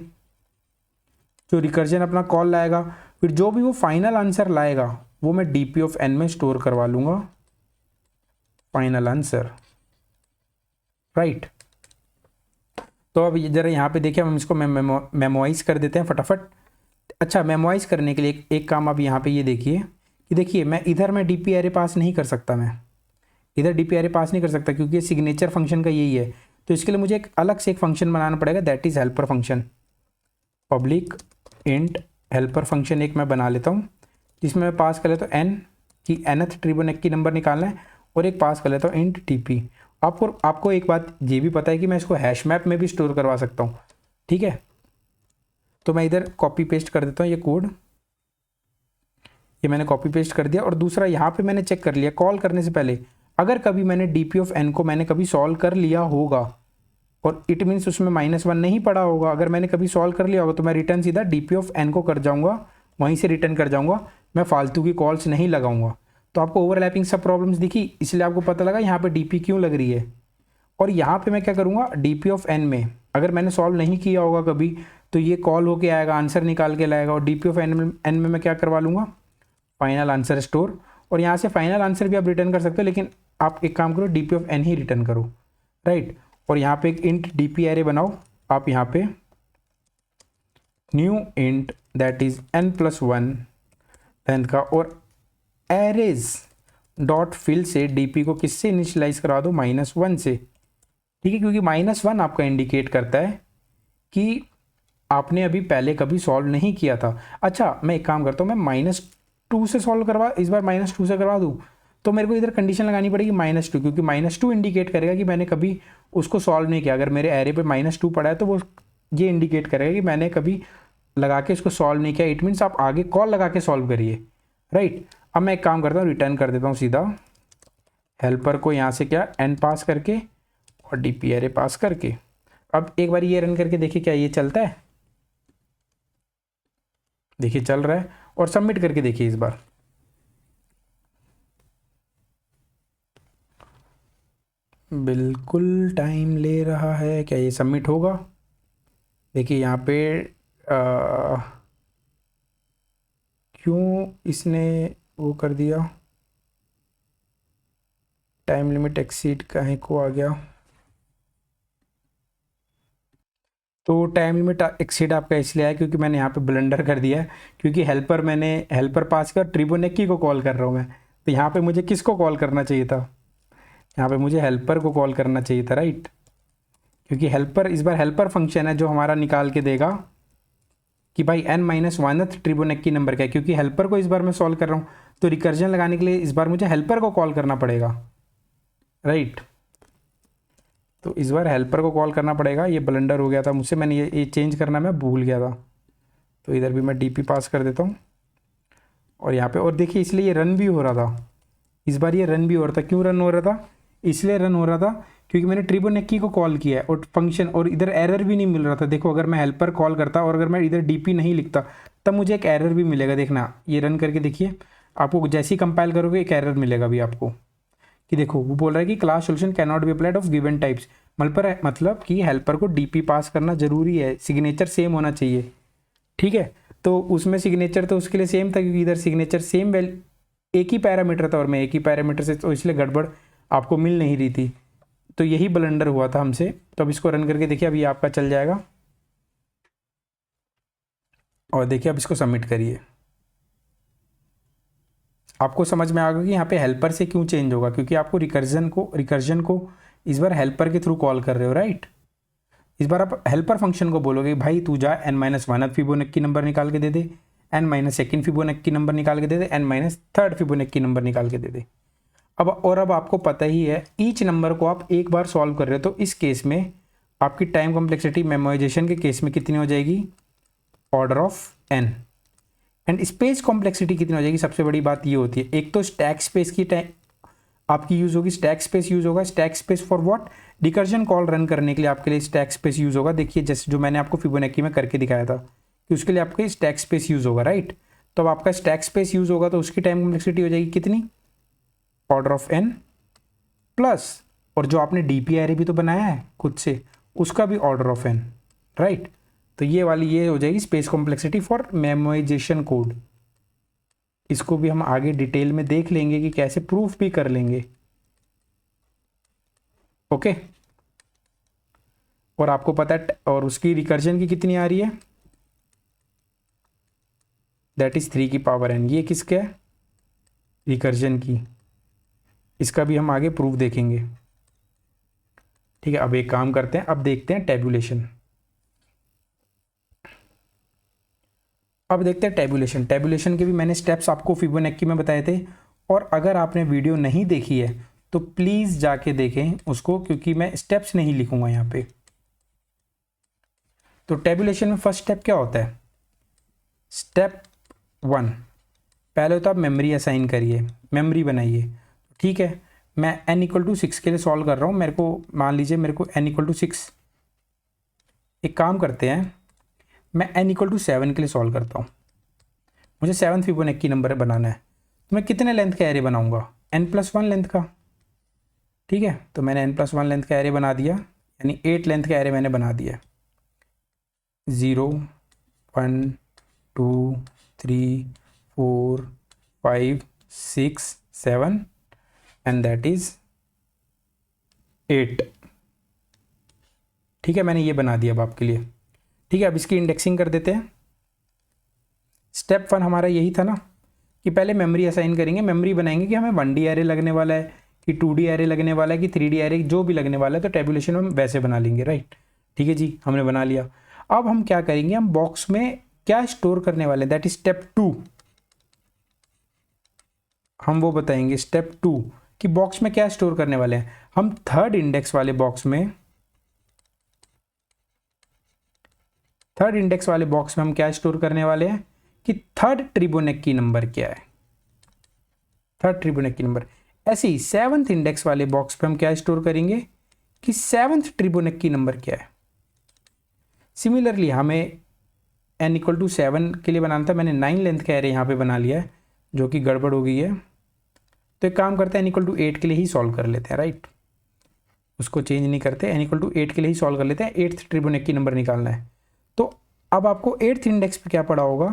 Speaker 1: जो रिकर्जन अपना कॉल लाएगा, फिर जो भी वो फाइनल आंसर लाएगा वो मैं डीपी ऑफ एन में स्टोर करवा लूँगा, फाइनल आंसर, राइट। तो अब जरा यहाँ पे देखिए, हम इसको मेमोराइज कर देते हैं फटाफट। अच्छा, मेमोराइज करने के लिए एक काम आप यहाँ पे ये देखिए कि देखिए मैं इधर मैं डीपी एरे पास नहीं कर सकता, मैं इधर डीपी एरे पास नहीं कर सकता क्योंकि ये सिग्नेचर फंक्शन का यही है। तो इसके लिए मुझे एक अलग से एक फंक्शन बनाना पड़ेगा, that is helper function. Public int helper function एक मैं बना लेता हूँ जिसमें मैं पास कर लेता हूँ एन की nth फिबोनाची नंबर निकालना है, और एक पास कर लेता हूँ इंट टीपी। आपको एक बात ये भी पता है कि मैं इसको हैश मैप में भी स्टोर करवा सकता हूँ, ठीक है। तो मैं इधर कॉपी पेस्ट कर देता हूँ ये कोड, ये मैंने कॉपी पेस्ट कर दिया। और दूसरा यहाँ पे मैंने चेक कर लिया कॉल करने से पहले, अगर कभी मैंने डीपी ऑफ एन को मैंने कभी सॉल्व कर लिया होगा और इट मीन्स उसमें -1 नहीं पड़ा होगा, अगर मैंने कभी सॉल्व कर लिया होगा तो मैं रिटर्न सीधा डीपी ऑफ एन को कर जाऊँगा, वहीं से रिटर्न कर जाऊँगा, मैं फालतू की कॉल्स नहीं लगाऊंगा। तो आपको ओवरलैपिंग सब प्रॉब्लम्स दिखी, इसलिए आपको पता लगा यहाँ पे डीपी क्यों लग रही है। और यहाँ पे मैं क्या करूँगा, डीपी ऑफ एन में अगर मैंने सॉल्व नहीं किया होगा कभी तो ये कॉल होके आएगा, आंसर निकाल के लाएगा, और डीपी ऑफ एन में मैं क्या करवा लूँगा, फाइनल आंसर स्टोर। और यहाँ से फाइनल आंसर भी आप रिटर्न कर सकते हो, लेकिन आप एक काम करो, डीपी ऑफ एन ही रिटर्न करो, राइट। और यहाँ पे एक इंट डीपी एरे बनाओ आप, यहाँ पे new int that is n+1 length का, और एरेज डॉट फिल से डीपी को किससे इनिशियलाइज करा दो, -1 से, ठीक है, क्योंकि -1 आपका इंडिकेट करता है कि आपने अभी पहले कभी सॉल्व नहीं किया था। अच्छा, मैं एक काम करता हूँ, मैं -2 से सॉल्व करवा, इस बार -2 से करवा दूँ, तो मेरे को इधर कंडीशन लगानी पड़ेगी -2, क्योंकि -2 इंडिकेट करेगा कि मैंने कभी उसको सॉल्व नहीं किया। अगर मेरे एरे पे -2 पड़ा है तो वो ये इंडिकेट करेगा कि मैंने कभी लगा के इसको सॉल्व नहीं किया, इट मीन्स आप आगे कॉल लगा के सॉल्व करिए, राइट। अब मैं एक काम करता हूँ, रिटर्न कर देता हूँ सीधा हेल्पर को यहाँ से क्या एन पास करके और डीपी एरे पास करके। अब एक बार ये रन करके देखिए क्या ये चलता है, देखिए चल रहा है। और सबमिट करके देखिए इस बार, बिल्कुल टाइम ले रहा है, क्या ये सबमिट होगा। देखिए यहाँ पे क्यों इसने वो कर दिया, टाइम लिमिट एक्सीड काहे को आ गया। तो टाइम लिमिट एक्सीड आपका इसलिए आया क्योंकि मैंने यहाँ पे ब्लंडर कर दिया है, क्योंकि मैंने हेल्पर पास कर फिबोनाची को कॉल कर रहा हूँ मैं, तो यहाँ पे मुझे किसको कॉल करना चाहिए था, यहाँ पे मुझे हेल्पर को कॉल करना चाहिए था, राइट। क्योंकि हेल्पर इस बार हेल्पर फंक्शन है जो हमारा निकाल के देगा कि भाई n-1th फिबोनाची नंबर क्या है, क्योंकि हेल्पर को इस बार मैं सॉल्व कर रहा हूँ, तो रिकर्जन लगाने के लिए इस बार मुझे हेल्पर को कॉल करना पड़ेगा, राइट। तो इस बार हेल्पर को कॉल करना पड़ेगा, ये ब्लंडर हो गया था मुझसे, मैंने ये चेंज करना मैं भूल गया था। तो इधर भी मैं डीपी पास कर देता हूँ और यहाँ पे, और देखिए इसलिए ये रन भी हो रहा था, इस बार ये रन भी हो रहा था। क्यों रन हो रहा था, इसलिए रन हो रहा था क्योंकि मैंने फिबोनाची को कॉल किया है और फंक्शन, और इधर एरर भी नहीं मिल रहा था। देखो अगर मैं हेल्पर कॉल करता और अगर मैं इधर डीपी नहीं लिखता तब मुझे एक एरर भी मिलेगा, देखना ये रन करके देखिए, आपको जैसे ही कंपाइल करोगे एक एरर मिलेगा भी आपको कि देखो वो बोल रहा है कि class solution can not be applied of given types, मतलब कि हेल्पर को डीपी पास करना जरूरी है, सिग्नेचर सेम होना चाहिए, ठीक है। तो उसमें सिग्नेचर तो उसके लिए सेम था क्योंकि इधर सिग्नेचर सेम एक ही पैरामीटर था और मैं एक ही पैरामीटर से, तो इसलिए गड़बड़ आपको मिल नहीं रही थी, तो यही ब्लंडर हुआ था हमसे। तो अब इसको रन करके देखिए, अभी आपका चल जाएगा और देखिए अब इसको सबमिट करिए, आपको समझ में आ गया कि यहाँ पे हेल्पर से क्यों चेंज होगा, क्योंकि आपको रिकर्जन को इस बार हेल्पर के थ्रू कॉल कर रहे हो, राइट। इस बार आप हेल्पर फंक्शन को बोलोगे भाई तू जा n-1th फिबोनाची नंबर निकाल के दे दे, n-2nd फिबोनाची नंबर निकाल के दे दे, n-3rd फिबोनाची नंबर निकाल के दे दे। अब आपको पता ही है ईच नंबर को आप एक बार सॉल्व कर रहे हो, तो इस केस में आपकी टाइम कॉम्प्लेक्सिटी मेमोराइजेशन के केस में कितनी हो जाएगी, order of n। And space complexity कितनी हो जाएगी, सबसे बड़ी बात ये होती है, एक तो स्टैक स्पेस की टाइम आपकी यूज़ होगी, स्टैक स्पेस यूज़ होगा, stack space for what, recursion call run करने के लिए आपके लिए स्टैक स्पेस यूज़ होगा। देखिए जैसे जो मैंने आपको फिबोनाची में करके दिखाया था कि उसके लिए आपके स्टैक स्पेस यूज़ होगा, राइट। तो अब आपका स्टैक स्पेस यूज़ होगा तो उसकी टाइम कॉम्प्लेक्सिटी हो जाएगी कितनी, ऑर्डर ऑफ n प्लस और जो आपने डीपी एरे भी तो बनाया है खुद से, उसका भी ऑर्डर ऑफ एन, राइट। तो ये वाली ये हो जाएगी space complexity for memorisation code. इसको भी हम आगे डिटेल में देख लेंगे कि कैसे प्रूफ भी कर लेंगे, ओके। और आपको पता है और उसकी रिकर्जन की कितनी आ रही है, दैट इज 3 की पावर n। ये किसका है, रिकर्जन की। इसका भी हम आगे प्रूफ देखेंगे, ठीक है। अब एक काम करते हैं, अब देखते हैं टेबुलेशन। अब देखते हैं टेबुलेशन। टेबुलेशन के भी मैंने स्टेप्स आपको फिबोनाची में बताए थे, और अगर आपने वीडियो नहीं देखी है तो प्लीज़ जाके देखें उसको, क्योंकि मैं स्टेप्स नहीं लिखूंगा यहाँ पे। तो टेबुलेशन में फर्स्ट स्टेप क्या होता है, स्टेप 1, पहले तो आप मेमोरी असाइन करिए, मेमोरी बनाइए, ठीक है। मैं n=6 के लिए सॉल्व कर रहा हूँ। मेरे को मान लीजिए मेरे को n=6, एक काम करते हैं, मैं n=7 के लिए सॉल्व करता हूँ। मुझे 7th फिबोनाची नंबर बनाना है, तो मैं कितने लेंथ का एरे बनाऊंगा, n+1 लेंथ का, ठीक है। तो मैंने n+1 लेंथ का एरे बना दिया, यानी 8 लेंथ का एरे मैंने बना दिया। 0 1 2 3 4 5 6 7 एंड दैट इज 8, ठीक है। मैंने ये बना दिया अब आपके लिए, ठीक है। अब इसकी इंडेक्सिंग कर देते हैं। स्टेप 1 हमारा यही था ना कि पहले मेमोरी असाइन करेंगे, मेमोरी बनाएंगे कि हमें 1D एरे लगने वाला है कि 2D एरे लगने वाला है कि 3D एरे, जो भी लगने वाला है, तो टेबुलेशन हम वैसे बना लेंगे, राइट, ठीक है जी। हमने बना लिया। अब हम क्या करेंगे, हम बॉक्स में क्या स्टोर करने वाले हैं, दैट इज स्टेप 2। हम वो बताएंगे स्टेप 2 कि बॉक्स में क्या स्टोर करने वाले हैं। हम थर्ड इंडेक्स वाले बॉक्स में, थर्ड इंडेक्स वाले बॉक्स में हम क्या स्टोर करने वाले हैं कि थर्ड ट्रिबोनेकी नंबर क्या है, थर्ड ट्रिबोनेकी नंबर। ऐसे ही 7th इंडेक्स वाले बॉक्स पे हम क्या स्टोर करेंगे कि 7th ट्रिबोनेकी नंबर क्या है। सिमिलरली हमें n=7 के लिए बनाना था, मैंने 9 लेंथ का एरे यहाँ पे बना लिया है, जो कि गड़बड़ हो गई है। तो एक काम करते हैं, n=8 के लिए ही सॉल्व कर लेते हैं, राइट, उसको चेंज नहीं करते, n=8 के लिए ही सॉल्व कर लेते हैं। 8th ट्रिबोनेकी नंबर निकालना है। तो अब आपको 8th इंडेक्स पे क्या पड़ा होगा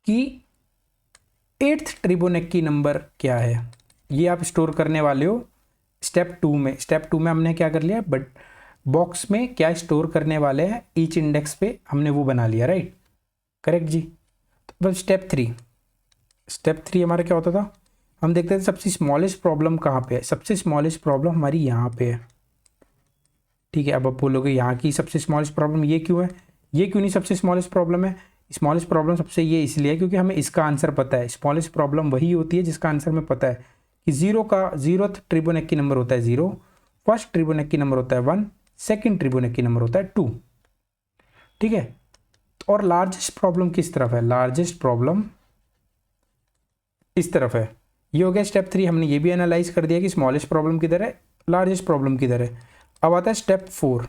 Speaker 1: कि 8th ट्रिबोनेकी नंबर क्या है, ये आप स्टोर करने वाले हो स्टेप 2 में। स्टेप 2 में हमने क्या कर लिया, बट बॉक्स में क्या स्टोर करने वाले हैं ईच इंडेक्स पे, हमने वो बना लिया, राइट, करेक्ट जी। तो बस स्टेप 3, स्टेप 3 हमारा क्या होता था, हम देखते थे सबसे स्मॉलेस्ट प्रॉब्लम कहाँ पे है। सबसे स्मॉलेस्ट प्रॉब्लम हमारी यहाँ पे है, ठीक है। अब आप बोलोगे यहाँ की सबसे स्मॉलेस्ट प्रॉब्लम ये क्यों है, ये क्यों नहीं सबसे स्मॉलेस्ट प्रॉब्लम है। स्मॉलेस्ट प्रॉब्लम सबसे ये इसलिए है क्योंकि हमें इसका आंसर पता है। स्मॉलेस्ट प्रॉब्लम वही होती है जिसका आंसर हमें पता है कि 0th ट्रिबोनेकी नंबर होता है 0, फर्स्ट ट्रिबोनेकी नंबर होता है 1, सेकेंड ट्रिबोनेकी नंबर होता है 2, ठीक है। और लार्जेस्ट प्रॉब्लम किस तरफ है, लार्जेस्ट प्रॉब्लम इस तरफ है। ये हो गया स्टेप 3, हमने ये भी एनालाइज कर दिया कि स्मॉलेस्ट प्रॉब्लम किधर है, लार्जेस्ट प्रॉब्लम किधर है। अब आता है स्टेप 4।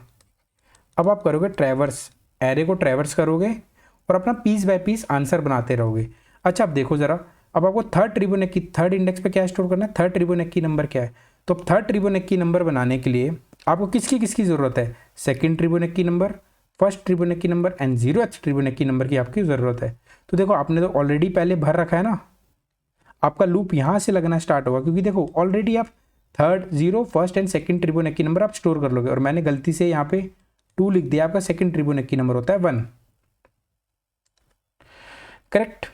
Speaker 1: अब आप करोगे ट्रैवर्स, एरे को ट्रैवर्स करोगे और अपना पीस बाय पीस आंसर बनाते रहोगे। अच्छा अब देखो जरा, अब आपको थर्ड ट्रिबोनेकी, थर्ड इंडेक्स पे क्या स्टोर करना है, थर्ड ट्रिबोनेकी नंबर क्या है। तो अब थर्ड ट्रिबोनेकी नंबर बनाने के लिए आपको किसकी ज़रूरत है, second tribonacci number, first tribonacci number and 0th tribonacci number की आपकी ज़रूरत है। तो देखो आपने तो ऑलरेडी पहले भर रखा है ना, आपका लूप यहाँ से लगना स्टार्ट होगा, क्योंकि देखो ऑलरेडी आप third 0 first and second tribonacci number आप स्टोर कर लोगे। और मैंने गलती से यहाँ पे 2 लिख दिया, आपका सेकंड ट्रिबोनेकी नंबर होता है 1, करेक्ट।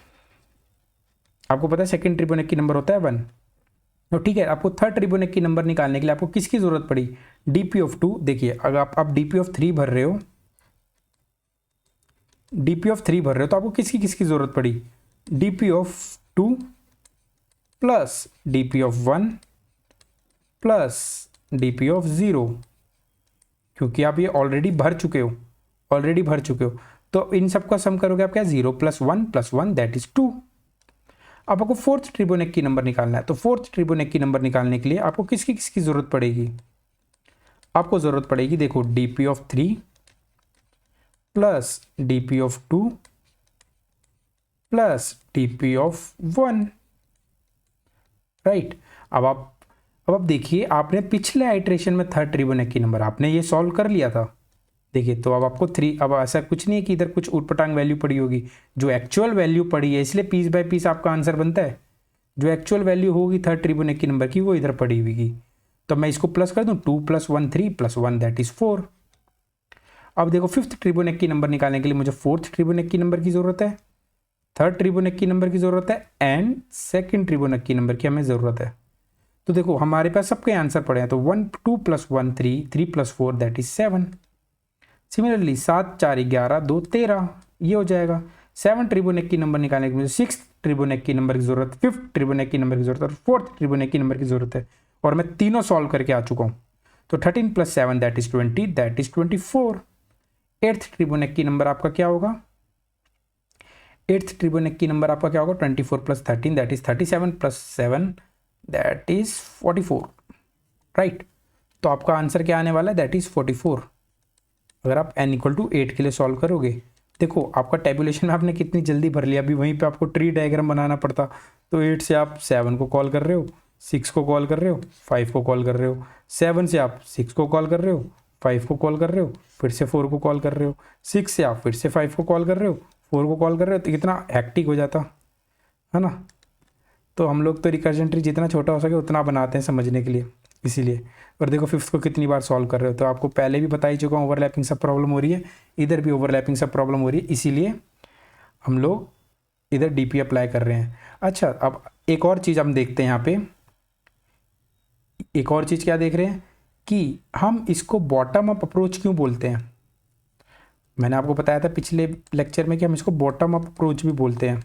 Speaker 1: आपको पता है सेकंड ट्रिबोनेकी नंबर होता है 1, तो ठीक है। आपको थर्ड ट्रिबोनेकी नंबर निकालने के लिए आपको किसकी जरूरत पड़ी, dp(2). देखिए अगर आप dp(3) भर रहे हो, dp(3) भर रहे हो तो आपको किसकी जरूरत पड़ी, dp(2) plus dp(1) plus dp(0), क्योंकि आप ये ऑलरेडी भर चुके हो, तो इन सबका सम करोगे आप क्या, 0 + 1 + 1 दैट इज 2। अब आपको फोर्थ ट्रिबोनेकी नंबर निकालना है। तो फोर्थ ट्रिबोनेकी नंबर निकालने के लिए आपको किसकी जरूरत पड़ेगी, आपको जरूरत पड़ेगी देखो dp(3) plus dp(2) plus dp(1), right. अब आप अब आप देखिए, आपने पिछले आइट्रेशन में थर्ड ट्रिगोनोमेट्री नंबर आपने ये सॉल्व कर लिया था। देखिए तो अब आपको 3, अब ऐसा कुछ नहीं है कि इधर कुछ उटपटांग वैल्यू पड़ी होगी, जो एक्चुअल वैल्यू पड़ी है, इसलिए पीस बाय पीस आपका आंसर बनता है। जो एक्चुअल वैल्यू होगी थर्ड ट्रिगोनोमेट्री नंबर की वो इधर पड़ी हुई। तो मैं इसको प्लस कर दूं, 2 + 1 3 + 1 दैट इज 4। अब देखो फिफ्थ ट्रिगोनोमेट्री नंबर निकालने के लिए मुझे फोर्थ ट्रिगोनोमेट्री नंबर की जरूरत है, थर्ड ट्रिगोनोमेट्री नंबर की जरूरत है एंड सेकंड ट्रिगोनोमेट्री नंबर की हमें जरूरत है। तो देखो हमारे पास सबके आंसर पड़े हैं, तो 1 2 + 1 3 3 + 4 दैट इज 7। सिमिलरली 7 4 11 2 13 ये हो जाएगा। 7 ट्रिगोनोमेट्री नंबर निकालने के लिए मुझे सिक्स ट्रिगोनोमेट्री नंबर की जरूरत, फिफ्थ ट्रिगोनोमेट्री नंबर की जरूरत और फोर्थ ट्रिगोनोमेट्री नंबर की जरूरत है, और मैं तीनों सॉल्व करके आ चुका हूँ। तो 13 + 7 that is 20 that is 24। Eighth trigonometry number आपका क्या होगा? एट्थ ट्रिगोनोमेट्री नंबर आपका क्या होगा? 24 + 13 that is 37 + 7 that is 44, right. तो आपका आंसर क्या आने वाला है? That is 44। अगर आप n = 8 के लिए सॉल्व करोगे, देखो आपका टेबुलेशन में आपने कितनी जल्दी भर लिया, अभी वहीं पे आपको ट्री डायग्राम बनाना पड़ता। तो 8 से आप 7 को कॉल कर रहे हो, 6 को कॉल कर रहे हो, 5 को कॉल कर रहे हो, 7 से आप 6 को कॉल कर रहे हो, 5 को कॉल कर रहे हो, फिर से 4 को कॉल कर रहे हो, 6 से आप फिर से 5 को कॉल कर रहे हो, 4 को कॉल कर रहे हो, तो कितना हैक्टिक हो जाता है ना। तो हम लोग तो रिकर्जन ट्री जितना छोटा हो सके उतना बनाते हैं समझने के लिए, इसीलिए। और देखो फिफ्थ को कितनी बार सॉल्व कर रहे हो, तो आपको पहले भी बता ही चुका हूँ, ओवरलैपिंग सब प्रॉब्लम हो रही है, इधर भी ओवरलैपिंग सब प्रॉब्लम हो रही है, इसीलिए हम लोग इधर डीपी अप्लाई कर रहे हैं। अच्छा, अब एक और चीज़ हम देखते हैं यहाँ पे, एक और चीज़ क्या देख रहे हैं कि हम इसको बॉटम अप अप्रोच क्यों बोलते हैं। मैंने आपको बताया था पिछले लेक्चर में कि हम इसको बॉटम अप अप्रोच भी बोलते हैं।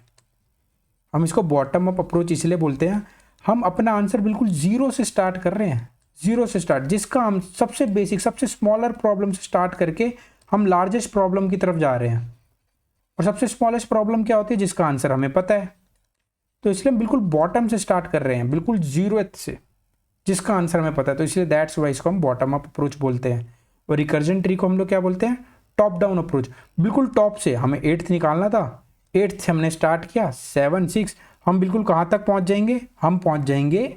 Speaker 1: हम इसको बॉटम अप अप्रोच इसलिए बोलते हैं, हम अपना आंसर बिल्कुल जीरो से स्टार्ट कर रहे हैं, जीरो से स्टार्ट, जिसका हम सबसे बेसिक सबसे स्मॉलर प्रॉब्लम से स्टार्ट करके हम लार्जेस्ट प्रॉब्लम की तरफ जा रहे हैं। और सबसे स्मॉलेस्ट प्रॉब्लम क्या होती है? जिसका आंसर हमें पता है। तो इसलिए हम बिल्कुल बॉटम से स्टार्ट कर रहे हैं, बिल्कुल जीरोथ से, जिसका आंसर हमें पता है। तो इसलिए दैट्स वाई इसको हम बॉटम अप अप्रोच बोलते हैं। और रिकर्जन ट्री को हम लोग क्या बोलते हैं? Top down approach. बिल्कुल टॉप से हमें 8th निकालना था, 8th से हमने स्टार्ट किया, 7 6, हम बिल्कुल कहाँ तक पहुँच जाएंगे? हम पहुँच जाएंगे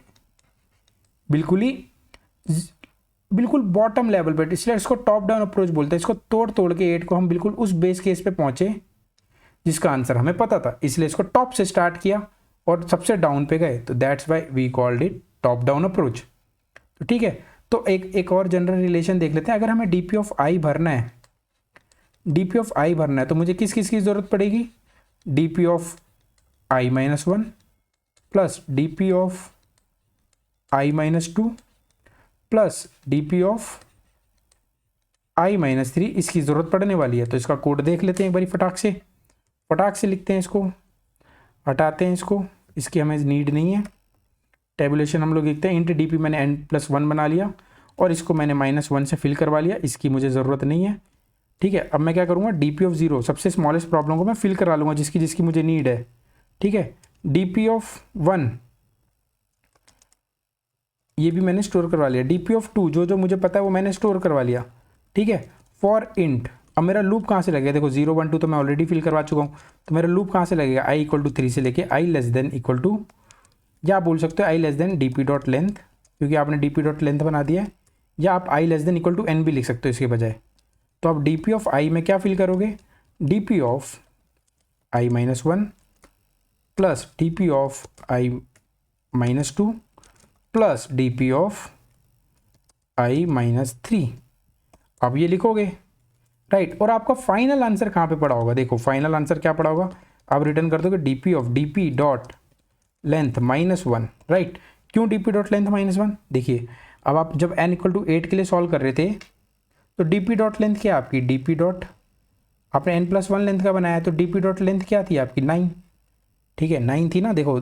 Speaker 1: बिल्कुल बॉटम लेवल पे, इसलिए इसको टॉप डाउन अप्रोच बोलते हैं। इसको तोड़ तोड़ के 8 को हम बिल्कुल उस बेस केस पे पहुंचे जिसका आंसर हमें पता था, इसलिए इसको टॉप से स्टार्ट किया और सबसे डाउन पे गए, तो that's why we called it top down approach. तो ठीक है, तो एक और जनरल रिलेशन देख लेते हैं। अगर हमें डीपी ऑफ आई भरना है, डीपी ऑफ आई भरना है, तो मुझे किस किस की जरूरत पड़ेगी? DP of i -1 plus DP of i -2 plus DP of i -3, इसकी ज़रूरत पड़ने वाली है। तो इसका कोड देख लेते हैं एक बारी फटाक से लिखते हैं, इसको हटाते हैं, इसकी हमें नीड नहीं है। टेबुलेशन हम लोग लिखते हैं, इंट डीपी मैंने n+1 बना लिया और इसको मैंने -1 से फिल करवा लिया, इसकी मुझे ज़रूरत नहीं है। ठीक है, अब मैं क्या करूँगा? डीपी ऑफ 0, सबसे स्मॉलेस्ट प्रॉब्लम को मैं फिल करा लूँगा जिसकी मुझे नीड है। ठीक है, डीपी ऑफ 1 ये भी मैंने स्टोर करवा लिया, डीपी ऑफ 2 जो मुझे पता है वो मैंने स्टोर करवा लिया। ठीक है, फॉर इंट, अब मेरा लूप कहाँ से लगेगा? देखो 0 1 2 तो मैं ऑलरेडी फिल करवा चुका हूँ, तो मेरा लूप कहाँ से लगेगा? i = 3 से लेके i <= या आप बोल सकते हो i dp.length, क्योंकि आपने dp.length बना दिया है, या आप i = n भी लिख सकते हो इसके बजाय। तो आप dp ऑफ i में क्या फिल करोगे? dp of i -1 plus dp of i -2 plus dp of i -3, अब ये लिखोगे, राइट। और आपका फाइनल आंसर कहाँ पे पड़ा होगा? देखो फाइनल आंसर क्या पड़ा होगा? आप रिटर्न कर दोगे dp ऑफ dp.length -1, राइट। क्यों dp.length -1? देखिए, अब आप जब n = 8 के लिए सॉल्व कर रहे थे, तो dp.length क्या आपकी? आपने n+1 लेंथ का बनाया, तो dp.length क्या थी आपकी? 9। ठीक है, 9 थी ना, देखो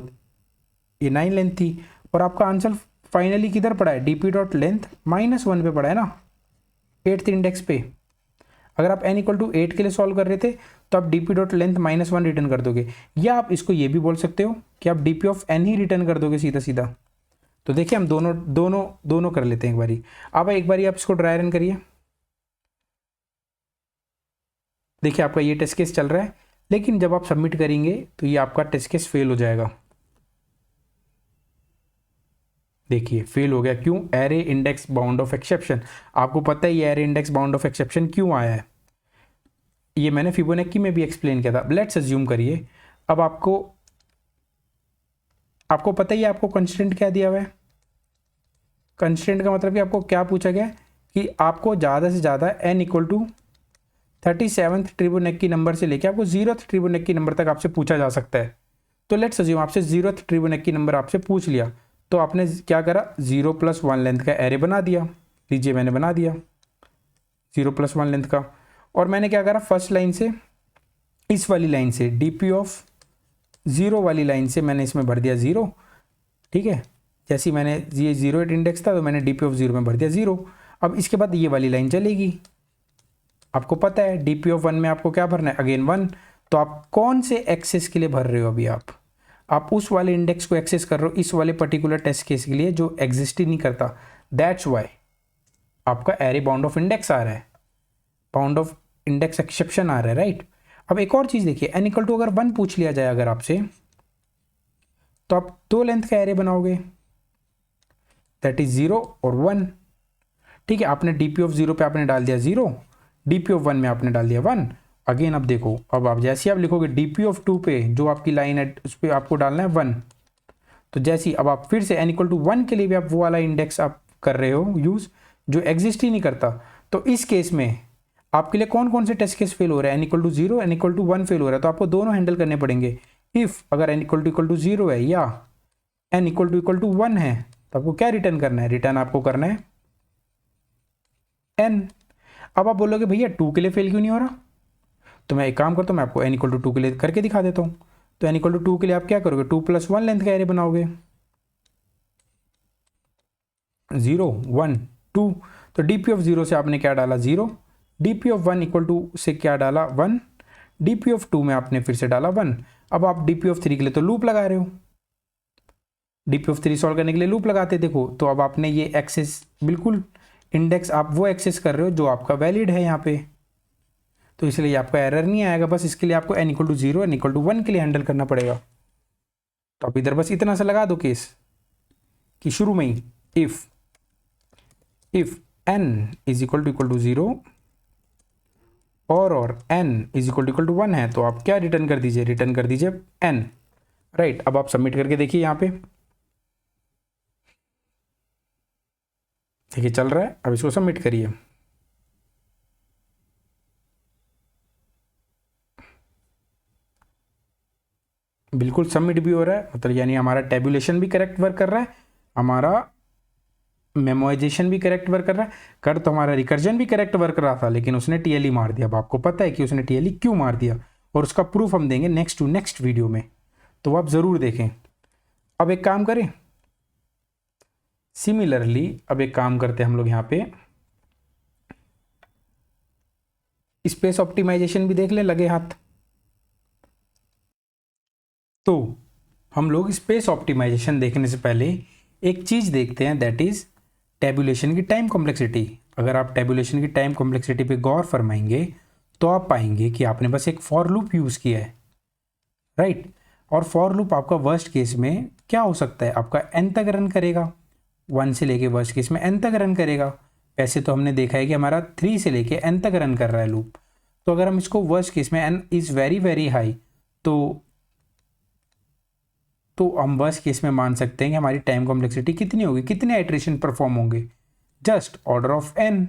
Speaker 1: ये 9 लेंथ थी। और आपका आंसर फाइनली किधर पड़ा है? dp.length -1 पे पड़ा है ना, 8th इंडेक्स पे। अगर आप n = 8 के लिए सॉल्व कर रहे थे, तो आप dp.length -1 रिटर्न कर दोगे, या आप इसको ये भी बोल सकते हो कि आप dp of n he return कर दोगे सीधा सीधा। तो देखिए हम दोनों कर लेते हैं एक बारी। अब एक बारी आप इसको ड्राई रन करिए, देखिए आपका ये टेस्ट केस चल रहा है, लेकिन जब आप सबमिट करेंगे तो ये आपका टेस्ट केस फेल हो जाएगा। देखिए फेल हो गया, क्यों? Array index bound of exception. आपको पता है ये array index bound of exception क्यों आया है, ये मैंने फिबोनाची में भी एक्सप्लेन किया था। लेट्स अज्यूम करिए, अब आपको पता ही है आपको कंस्ट्रेंट क्या दिया हुआ है। कंस्ट्रेंट का मतलब कि आपको क्या पूछा गया कि आपको ज़्यादा से ज़्यादा n equal to 37th tribonacci number से लेके आपको 0th ट्रिबोनेक्की नंबर तक आपसे पूछा जा सकता है। तो लेट्स अज्यूम आपसे 0th ट्रिबोनेक्की नंबर आपसे पूछ लिया, तो आपने क्या करा, 0+1 लेंथ का एरे बना दिया। लीजिए मैंने बना दिया 0+1 लेंथ का, और मैंने क्या करा, फर्स्ट लाइन से इस वाली लाइन से dp ऑफ 0 वाली लाइन से मैंने इसमें भर दिया 0। ठीक है, जैसे मैंने ये 0 इंडेक्स था तो मैंने dp ऑफ 0 में भर दिया 0। अब इसके बाद ये वाली लाइन चलेगी, आपको पता है dp ऑफ 1 में आपको क्या भरना है, अगेन 1। तो आप कौन से एक्सेस के लिए भर रहे हो अभी, आप उस वाले इंडेक्स को एक्सेस कर रहे हो इस वाले पर्टिकुलर टेस्ट केस के लिए जो एग्जिस्ट ही नहीं करता। दैट्स वाई आपका एरे बाउंड ऑफ इंडेक्स आ रहा है, बाउंड ऑफ इंडेक्स एक्सेप्शन आ रहा है, राइट। अब एक और चीज़ देखिए, n इक्वल टू अगर 1 पूछ लिया जाए अगर आपसे, तो आप 2 लेंथ का एरे बनाओगे, दैट इज 0 और 1। ठीक है, आपने dp ऑफ 0 पे आपने डाल दिया 0, dp ऑफ 1 में आपने डाल दिया 1। अगेन अब देखो, अब आप जैसे आप लिखोगे dp ऑफ 2 पे जो आपकी लाइन है उस पर आपको डालना है 1। तो जैसे अब आप फिर से n इक्वल टू 1 के लिए भी आप वो वाला इंडेक्स आप कर रहे हो यूज़ जो एग्जिस्ट ही नहीं करता। तो इस केस में आपके लिए कौन कौन से टेस्ट केस फेल हो रहा है, n equal to 0, n equal to 1 fail हो रहा है। तो आपको दोनों हैंडल करने पड़ेंगे। इफ़ अगर n इक्वल टू 0 है या n इक्वल टू 1 है, तो आपको क्या रिटर्न करना है, रिटर्न आपको करना है n। अब आप बोलोगे भैया 2 के लिए फेल क्यों नहीं हो रहा, तो मैं एक काम करता हूँ, मैं आपको n इक्वल टू 2 के लिए करके दिखा देता हूँ। तो n इक्वल टू 2 के लिए आप क्या करोगे, 2+1 लेंथ का एरे बनाओगे, 0 1 2। तो dp ऑफ 0 से आपने क्या डाला 0, dp ऑफ 1 इक्वल टू से क्या डाला 1, dp ऑफ 2 में आपने फिर से डाला 1। अब आप dp ऑफ 3 के लिए तो लूप लगा रहे हो, dp ऑफ 3 सॉल्व करने के लिए लूप लगाते देखो। तो अब आपने ये एक्सेस बिल्कुल इंडेक्स आप वो एक्सेस कर रहे हो जो आपका वैलिड है यहाँ पे, तो इसलिए आपका एरर नहीं आएगा। बस इसके लिए आपको n equal to 0 n equal to 1 के लिए हैंडल करना पड़ेगा। तो आप इधर बस इतना सा लगा दो केस कि शुरू में ही if n is equal to 0 और n इज इक्वल टू 1 है, तो आप क्या रिटर्न कर दीजिए, रिटर्न कर दीजिए n, राइट। अब आप सबमिट करके देखिए, यहाँ पे देखिए चल रहा है। अब इसको सबमिट करिए, बिल्कुल सबमिट भी हो रहा है, मतलब यानी हमारा टेबुलेशन भी करेक्ट वर्क कर रहा है, हमारा मेमोराइजेशन भी करेक्ट वर्क कर रहा है। कर तो हमारा रिकर्जन भी करेक्ट वर्क कर रहा था, लेकिन उसने टीएलई मार दिया। अब आपको पता है कि उसने टीएलई क्यों मार दिया, और उसका प्रूफ हम देंगे नेक्स्ट टू नेक्स्ट वीडियो में, तो आप ज़रूर देखें। अब एक काम करें, सिमिलरली अब एक काम करते हैं हम लोग यहाँ पे स्पेस ऑप्टिमाइजेशन भी देख लें लगे हाथ। तो हम लोग स्पेस ऑप्टिमाइजेशन देखने से पहले एक चीज़ देखते हैं, दैट इज़ टेबुलेशन की टाइम कॉम्प्लेक्सिटी। अगर आप टेबुलेशन की टाइम कॉम्प्लेक्सिटी पे गौर फरमाएंगे तो आप पाएंगे कि आपने बस एक फॉर लूप यूज़ किया है, राइट। और फॉर लूप आपका वर्स्ट केस में क्या हो सकता है, आपका n तक रन करेगा, 1 से लेके वर्स्ट केस में n तक रन करेगा। वैसे तो हमने देखा है कि हमारा 3 से लेके n तक रन कर रहा है लूप। तो अगर हम इसको वर्स्ट केस में n is very very high, तो हम वर्स्ट केस में मान सकते हैं कि हमारी टाइम कॉम्प्लेक्सिटी कितनी होगी, कितने आइट्रेशन परफॉर्म होंगे, just order of n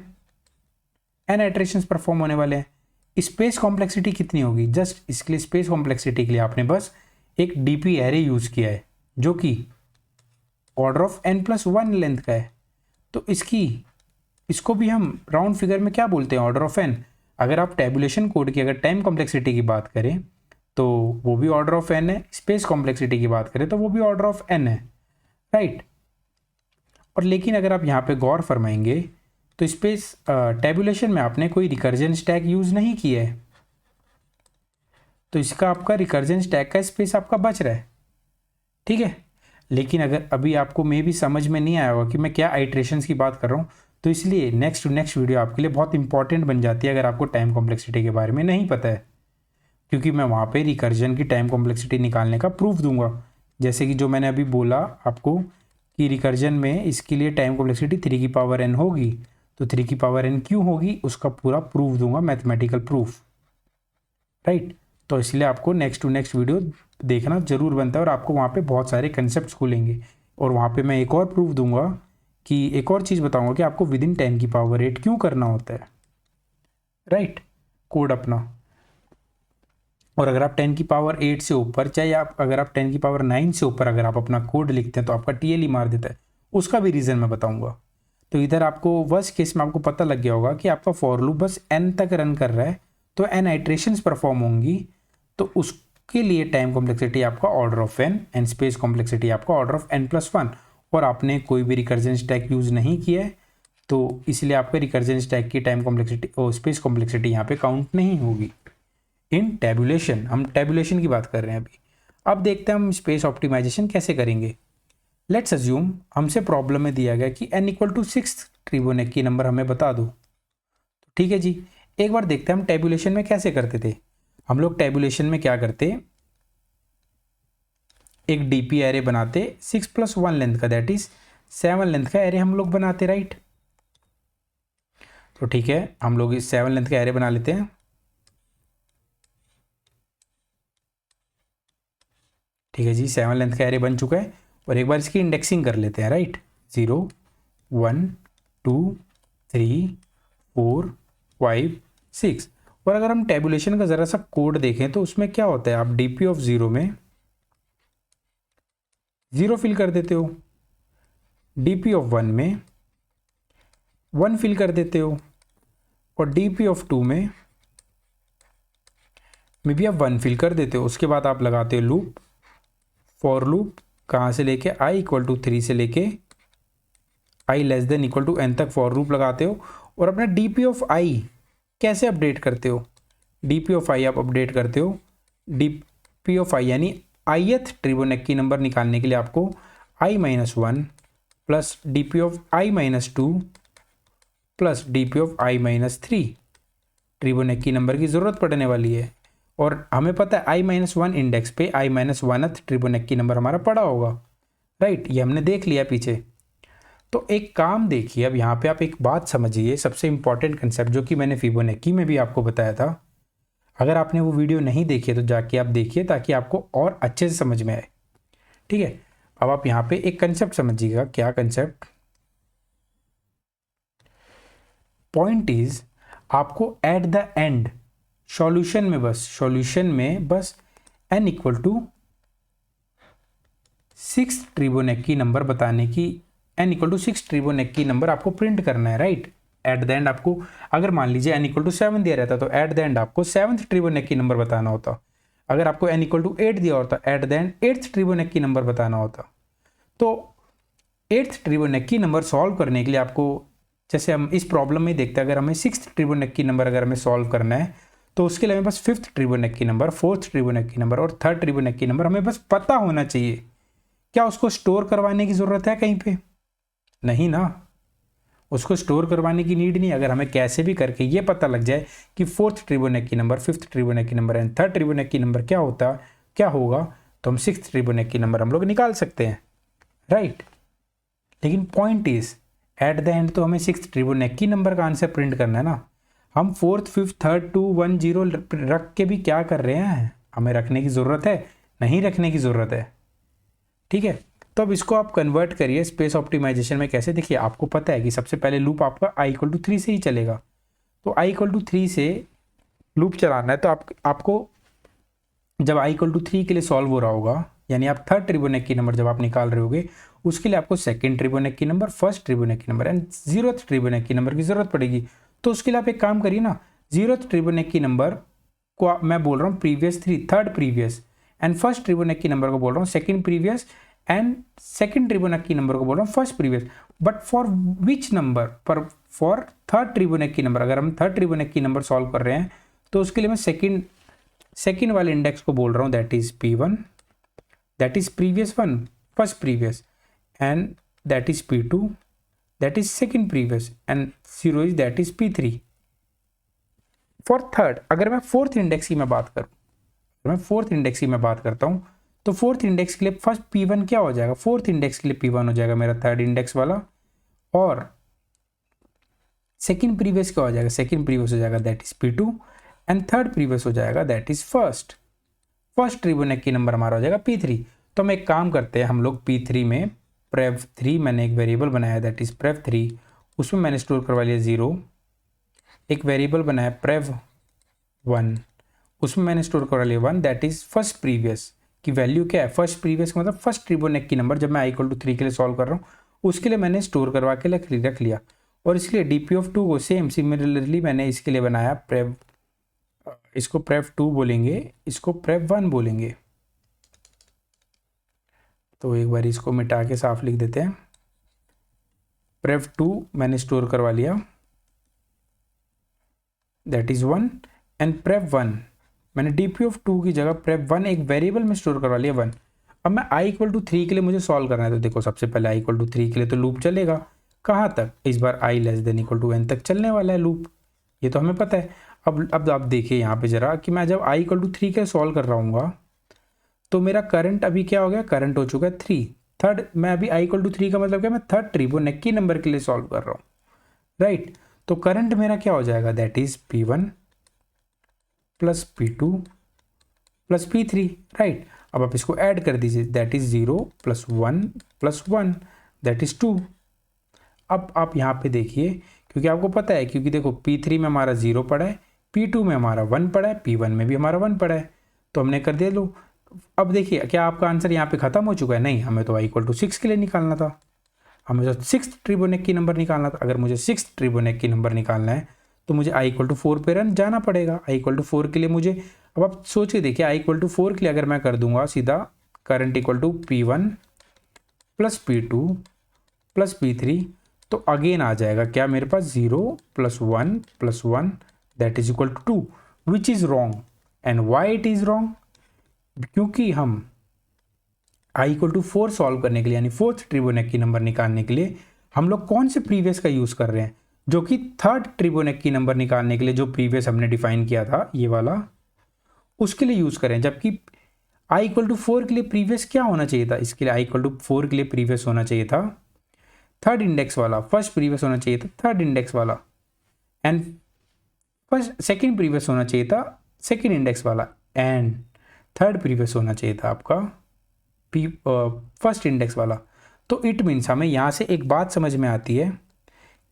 Speaker 1: iterations perform होने वाले हैं। स्पेस कॉम्प्लेक्सिटी कितनी होगी, जस्ट इसके लिए स्पेस कॉम्प्लेक्सिटी के लिए आपने बस एक डीपी एरे यूज़ किया है जो कि ऑर्डर ऑफ n+1 लेंथ का है। तो इसको भी हम राउंड फिगर में क्या बोलते हैं, ऑर्डर ऑफ n। अगर आप टेबुलेशन कोड की अगर टाइम कॉम्प्लेक्सिटी की बात करें तो वो भी ऑर्डर ऑफ n है, स्पेस कॉम्प्लेक्सिटी की बात करें तो वो भी ऑर्डर ऑफ n है, राइट। और लेकिन अगर आप यहाँ पे गौर फरमाएंगे तो स्पेस टेबुलेशन में आपने कोई रिकर्जन स्टैक यूज़ नहीं किया है, तो इसका आपका रिकर्जन स्टैक का स्पेस आपका बच रहा है, ठीक है। लेकिन अगर अभी आपको मे भी समझ में नहीं आया होगा कि मैं क्या आइट्रेशंस की बात कर रहा हूँ, तो इसलिए नेक्स्ट टू नेक्स्ट वीडियो आपके लिए बहुत इंपॉर्टेंट बन जाती है अगर आपको टाइम कॉम्प्लेक्सिटी के बारे में नहीं पता है, क्योंकि मैं वहाँ पे रिकर्जन की टाइम कॉम्प्लेक्सिटी निकालने का प्रूफ दूंगा। जैसे कि जो मैंने अभी बोला आपको कि रिकर्जन में इसके लिए टाइम कॉम्प्लेक्सिटी 3 की पावर n होगी, तो 3 की पावर n क्यों होगी उसका पूरा प्रूफ दूंगा, मैथमेटिकल प्रूफ, राइट। तो इसलिए आपको नेक्स्ट टू नेक्स्ट वीडियो देखना जरूर बनता है, और आपको वहाँ पे बहुत सारे कंसेप्ट खुलेंगे, और वहाँ पे मैं एक और प्रूफ दूंगा कि एक और चीज़ बताऊंगा कि आपको विद इन 10 की पावर 8 क्यों करना होता है, राइट, कोड अपना। और अगर आप 10 की पावर 8 से ऊपर, चाहे आप अगर आप 10 की पावर 9 से ऊपर अगर आप अपना कोड लिखते हैं तो आपका टीएल मार देता है, उसका भी रीज़न मैं बताऊंगा। तो इधर आपको वर्स्ट केस में आपको पता लग गया होगा कि आपका फॉर लूप बस n तक रन कर रहा है, तो n आइट्रेशंस परफॉर्म होंगी, तो उसके लिए टाइम कॉम्प्लेक्सिटी आपका order of n and space complexity आपका ऑर्डर ऑफ n+1, और आपने कोई भी रिकर्जन स्टैक यूज़ नहीं किया है, तो इसलिए आपके रिकर्जन स्टैक की टाइम कॉम्प्लेक्सिटी और स्पेस कॉम्प्लेक्सिटी यहाँ पे काउंट नहीं होगी इन टैबुलेशन। हम टैबुलेशन की बात कर रहे हैं अभी। अब देखते हैं हम स्पेस ऑप्टिमाइजेशन कैसे करेंगे। लेट्स अज्यूम हमसे प्रॉब्लम में दिया गया कि n = 6 फिबोनाची नंबर हमें बता दो, ठीक है जी। एक बार देखते हैं हम टैबुलेशन में कैसे करते थे। हम लोग टैबुलेशन में क्या करते, एक डीपी एरे बनाते 6+1 लेंथ का, दैट इज 7 लेंथ का एरे हम लोग बनाते, राइट। तो ठीक है, हम लोग इस 7 लेंथ का एरे बना लेते हैं, ठीक है जी। 7 लेंथ का एरे बन चुका है, और एक बार इसकी इंडेक्सिंग कर लेते हैं, राइट। 0 1 2 3 4 5 6। और अगर हम टैबुलेशन का ज़रा सा कोड देखें तो उसमें क्या होता है, आप डीपी ऑफ 0 में 0 फिल कर देते हो, डीपी ऑफ 1 में 1 फिल कर देते हो, और डीपी ऑफ 2 में भी आप 1 फिल कर देते हो। उसके बाद आप लगाते हो लूप, फॉर लूप, कहाँ से लेके i = 3 से लेके i <= n तक फॉर लूप लगाते हो। और अपना डीपी ऑफ i कैसे अपडेट करते हो, डीपी ऑफ i आप अपडेट करते हो, डीपी ऑफ i यानी ith फिबोनाची नंबर निकालने के लिए आपको i-1 plus DP of i-2 plus DP of i-3 Fibonacci number की ज़रूरत पड़ने वाली है। और हमें पता है i-1 इंडेक्स पे i-1th फिबोनाची नंबर हमारा पड़ा होगा, राइट, ये हमने देख लिया पीछे। तो एक काम देखिए, अब यहाँ पे आप एक बात समझिए, सबसे इंपॉर्टेंट कंसेप्ट जो कि मैंने फिबोनाची में भी आपको बताया था। अगर आपने वो वीडियो नहीं देखी है तो जाके आप देखिए, ताकि आपको और अच्छे से समझ में आए, ठीक है। अब आप यहाँ पे एक कंसेप्ट समझिएगा, क्या कंसेप्ट, पॉइंट इज आपको एट द एंड सॉल्यूशन में बस n = 6 फिबोनाची नंबर बताने की, n = 6 फिबोनाची नंबर आपको प्रिंट करना है, राइट। एट द एंड आपको, अगर मान लीजिए n = 7 दिया रहता तो एट द एंड आपको 7th फिबोनाची नंबर बताना होता। अगर आपको n = 8 दिया होता, at the end 8th Fibonacci number बताना होता। तो 8th फिबोनाची नंबर सॉल्व करने के लिए आपको, जैसे हम इस प्रॉब्लम में देखते हैं, अगर हमें 6th फिबोनाची नंबर अगर हमें सॉल्व करना है तो उसके लिए हमें बस 5th Fibonacci number, 4th Fibonacci number और 3rd फिबोनाची नंबर हमें बस पता होना चाहिए। क्या उसको स्टोर करवाने की ज़रूरत है कहीं पे? नहीं ना, उसको स्टोर करवाने की नीड नहीं। अगर हमें कैसे भी करके ये पता लग जाए कि 4th Fibonacci number, 5th Fibonacci number and 3rd Fibonacci number क्या होगा, तो हम 6th फिबोनाची नंबर हम लोग निकाल सकते हैं, राइट। लेकिन point is at the end तो हमें 6th फिबोनाची नंबर का आंसर प्रिंट करना है ना। हम 4th 5th 3rd 2 1 0 रख के भी क्या कर रहे हैं, हमें रखने की ज़रूरत है? नहीं रखने की ज़रूरत है, ठीक है। तो अब इसको आप कन्वर्ट करिए स्पेस ऑप्टिमाइजेशन में कैसे। देखिए, आपको पता है कि सबसे पहले लूप आपका i = 3 से ही चलेगा, तो i = 3 से लूप चलाना है। तो आपको जब i = 3 के लिए सॉल्व हो रहा होगा, यानी आप 3rd फिबोनाची नंबर जब आप निकाल रहे होगे, उसके लिए आपको 2nd Fibonacci number, 1st Fibonacci number and 0th Fibonacci number की ज़रूरत पड़ेगी। तो उसके लिए आप एक काम करिए ना, 0th फिबोनाची नंबर को मैं बोल रहा हूँ previous 3rd previous, and 1st Fibonacci number को बोल रहा हूँ 2nd previous, and 2nd Fibonacci number को बोल रहा हूँ 1st previous. But for which number, पर फॉर 3rd फिबोनाची नंबर, अगर हम 3rd फिबोनाची नंबर सॉल्व कर रहे हैं तो उसके लिए मैं सेकेंड वाले इंडेक्स को बोल रहा हूँ, that is P1, that is previous 1 first previous, and that is P2, that is second previous, and 0 is that is P3 for 3rd। अगर मैं 4th इंडेक्स की मैं बात करता हूँ तो फोर्थ इंडेक्स के लिए फर्स्ट P1 क्या हो जाएगा, फोर्थ इंडेक्स के लिए P1 हो जाएगा मेरा थर्ड इंडेक्स वाला, और सेकंड प्रीवियस क्या हो जाएगा, सेकंड प्रीवियस हो जाएगा that is P2, and third previous हो जाएगा that is first tribonacci number हमारा हो जाएगा P3। तो हम एक काम करते हैं, हम लोग P3 में prev3 मैंने एक वेरिएबल बनाया दैट इज prev3, उसमें मैंने स्टोर करवा लिया 0, एक वेरिएबल बनाया prev1, उसमें मैंने स्टोर करवा लिया 1 दैट इज फर्स्ट प्रीवियस की वैल्यू क्या है, फर्स्ट प्रीवियस का मतलब फर्स्ट ट्रिबोनेकी नंबर जब मैं i=3 के लिए सॉल्व कर रहा हूँ उसके लिए मैंने स्टोर करवा के रख लिया। और इसलिए dp(2) को सेम सिमिलरली मैंने इसके लिए बनाया prev, इसको prev2 बोलेंगे, इसको prev1 बोलेंगे। तो एक बार इसको मिटा के साफ लिख देते हैं, prev2 मैंने स्टोर करवा लिया दैट इज 1, एंड prev1 मैंने dp(2) की जगह prev1 एक वेरिएबल में स्टोर करवा लिया 1। अब मैं i=3 के लिए मुझे सॉल्व करना है, तो देखो सबसे पहले i=3 के लिए तो लूप चलेगा कहाँ तक, इस बार i<n तक चलने वाला है लूप, ये तो हमें पता है। अब आप देखिए यहाँ पे जरा कि मैं जब i=3 के सॉल्व कर रहा हूँ तो मेरा करंट अभी क्या हो गया, करंट हो चुका है 3, थर्ड, मैं अभी i=3 का मतलब क्या, मैं थर्ड ट्रिबोनेकी नंबर के लिए सॉल्व कर रहा हूँ, राइट। तो करंट मेरा क्या हो जाएगा that is P1 plus P2 plus P3, right. अब आप इसको ऐड कर दीजिए that is 0 plus 1 plus 1 that is 2। अब आप यहाँ पे देखिए, क्योंकि आपको पता है, क्योंकि देखो P3 में हमारा 0 पड़ा है, P2 में हमारा 1 पड़ा है, P1 में भी हमारा 1 पड़ा है, तो हमने कर दिया लो। अब देखिए क्या आपका आंसर यहाँ पे खत्म हो चुका है, नहीं, हमें तो i=6 के लिए निकालना था, हमें तो सिक्स्थ ट्रिबोनेकी नंबर निकालना था। अगर मुझे सिक्स्थ ट्रिबोनेकी नंबर निकालना है तो मुझे i=4 पे रन जाना पड़ेगा। i=4 के लिए मुझे, अब आप सोच के देखिए i=4 के लिए अगर मैं कर दूंगा सीधा current P1 plus P2 plus P3, तो अगेन आ जाएगा क्या मेरे पास 0 plus 1 plus 1 that is equal to 2, which is wrong. And why it is wrong, क्योंकि हम i=4 सॉल्व करने के लिए यानी फोर्थ ट्रिबोनेकी नंबर निकालने के लिए हम लोग कौन से प्रीवियस का यूज़ कर रहे हैं, जो कि थर्ड ट्रिबोनेकी नंबर निकालने के लिए जो प्रीवियस हमने डिफाइन किया था ये वाला, उसके लिए यूज़ करें। जबकि i=4 के लिए प्रीवियस क्या होना चाहिए था, इसके लिए i=4 के लिए प्रीवियस होना चाहिए था थर्ड इंडेक्स वाला, फर्स्ट प्रीवियस होना चाहिए था थर्ड इंडेक्स वाला, एंड फर्स्ट सेकंड प्रीवियस होना चाहिए था सेकंड इंडेक्स वाला, एंड थर्ड प्रीवियस होना चाहिए था आपका फर्स्ट इंडेक्स वाला। तो इट मीन्स हमें यहाँ से एक बात समझ में आती है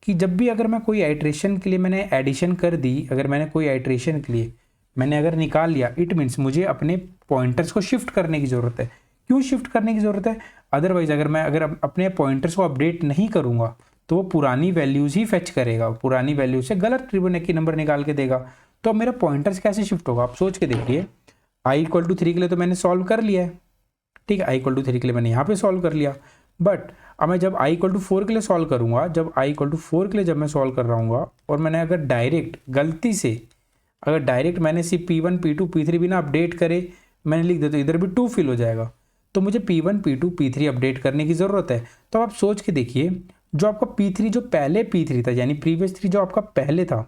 Speaker 1: कि जब भी अगर मैं कोई आइट्रेशन के लिए मैंने एडिशन कर दी, अगर मैंने कोई आइट्रेशन के लिए मैंने अगर निकाल लिया, इट मीन्स मुझे अपने पॉइंटर्स को शिफ्ट करने की ज़रूरत है। क्यों शिफ्ट करने की ज़रूरत है, अदरवाइज अगर मैं अपने पॉइंटर्स को अपडेट नहीं करूँगा तो वो पुरानी वैल्यूज़ ही फेच करेगा, पुरानी वैल्यू से गलत ट्रिबोनेकी नंबर निकाल के देगा। तो अब मेरा पॉइंटर्स कैसे शिफ्ट होगा, आप सोच के देखिए। i=3 के लिए तो मैंने सॉल्व कर लिया है, ठीक है, i=3 के लिए मैंने यहाँ पे सॉल्व कर लिया, बट अब मैं जब i=4 के लिए सॉल्व करूँगा, जब i=4 के लिए जब मैं सॉल्व कर रहा हूँ और मैंने अगर डायरेक्ट गलती से अगर डायरेक्ट मैंने सिर्फ P1 P2 P3 बिना अपडेट करे मैंने लिख दिया तो इधर भी 2 फिल हो जाएगा। तो मुझे P1 P2 P3 अपडेट करने की ज़रूरत है। तो आप सोच के देखिए, जो आपका P3 जो पहले P3 था यानी प्रीवियस 3 जो आपका पहले था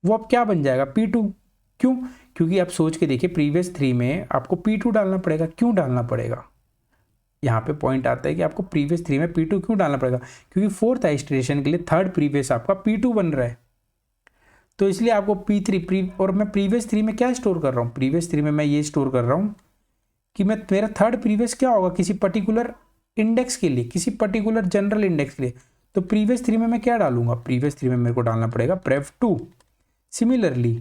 Speaker 1: वो अब क्या बन जाएगा P2। क्यों, क्योंकि आप सोच के देखिए प्रीवियस 3 में आपको P2 डालना पड़ेगा। क्यों डालना पड़ेगा, यहाँ पे पॉइंट आता है कि आपको प्रीवियस 3 में P2 क्यों डालना पड़ेगा, क्योंकि फोर्थ आइट्रेशन के लिए थर्ड प्रीवियस आपका P2 बन रहा है। तो इसलिए आपको P3 और मैं प्रीवियस 3 में क्या स्टोर कर रहा हूँ, प्रीवियस 3 में मैं ये स्टोर कर रहा हूँ कि मेरा थर्ड प्रीवियस क्या होगा किसी पर्टिकुलर इंडेक्स के लिए, किसी पर्टिकुलर जनरल इंडेक्स के लिए। तो प्रीवियस 3 में मैं क्या डालूंगा, प्रीवियस 3 में मेरे को डालना पड़ेगा prev2। सिमिलरली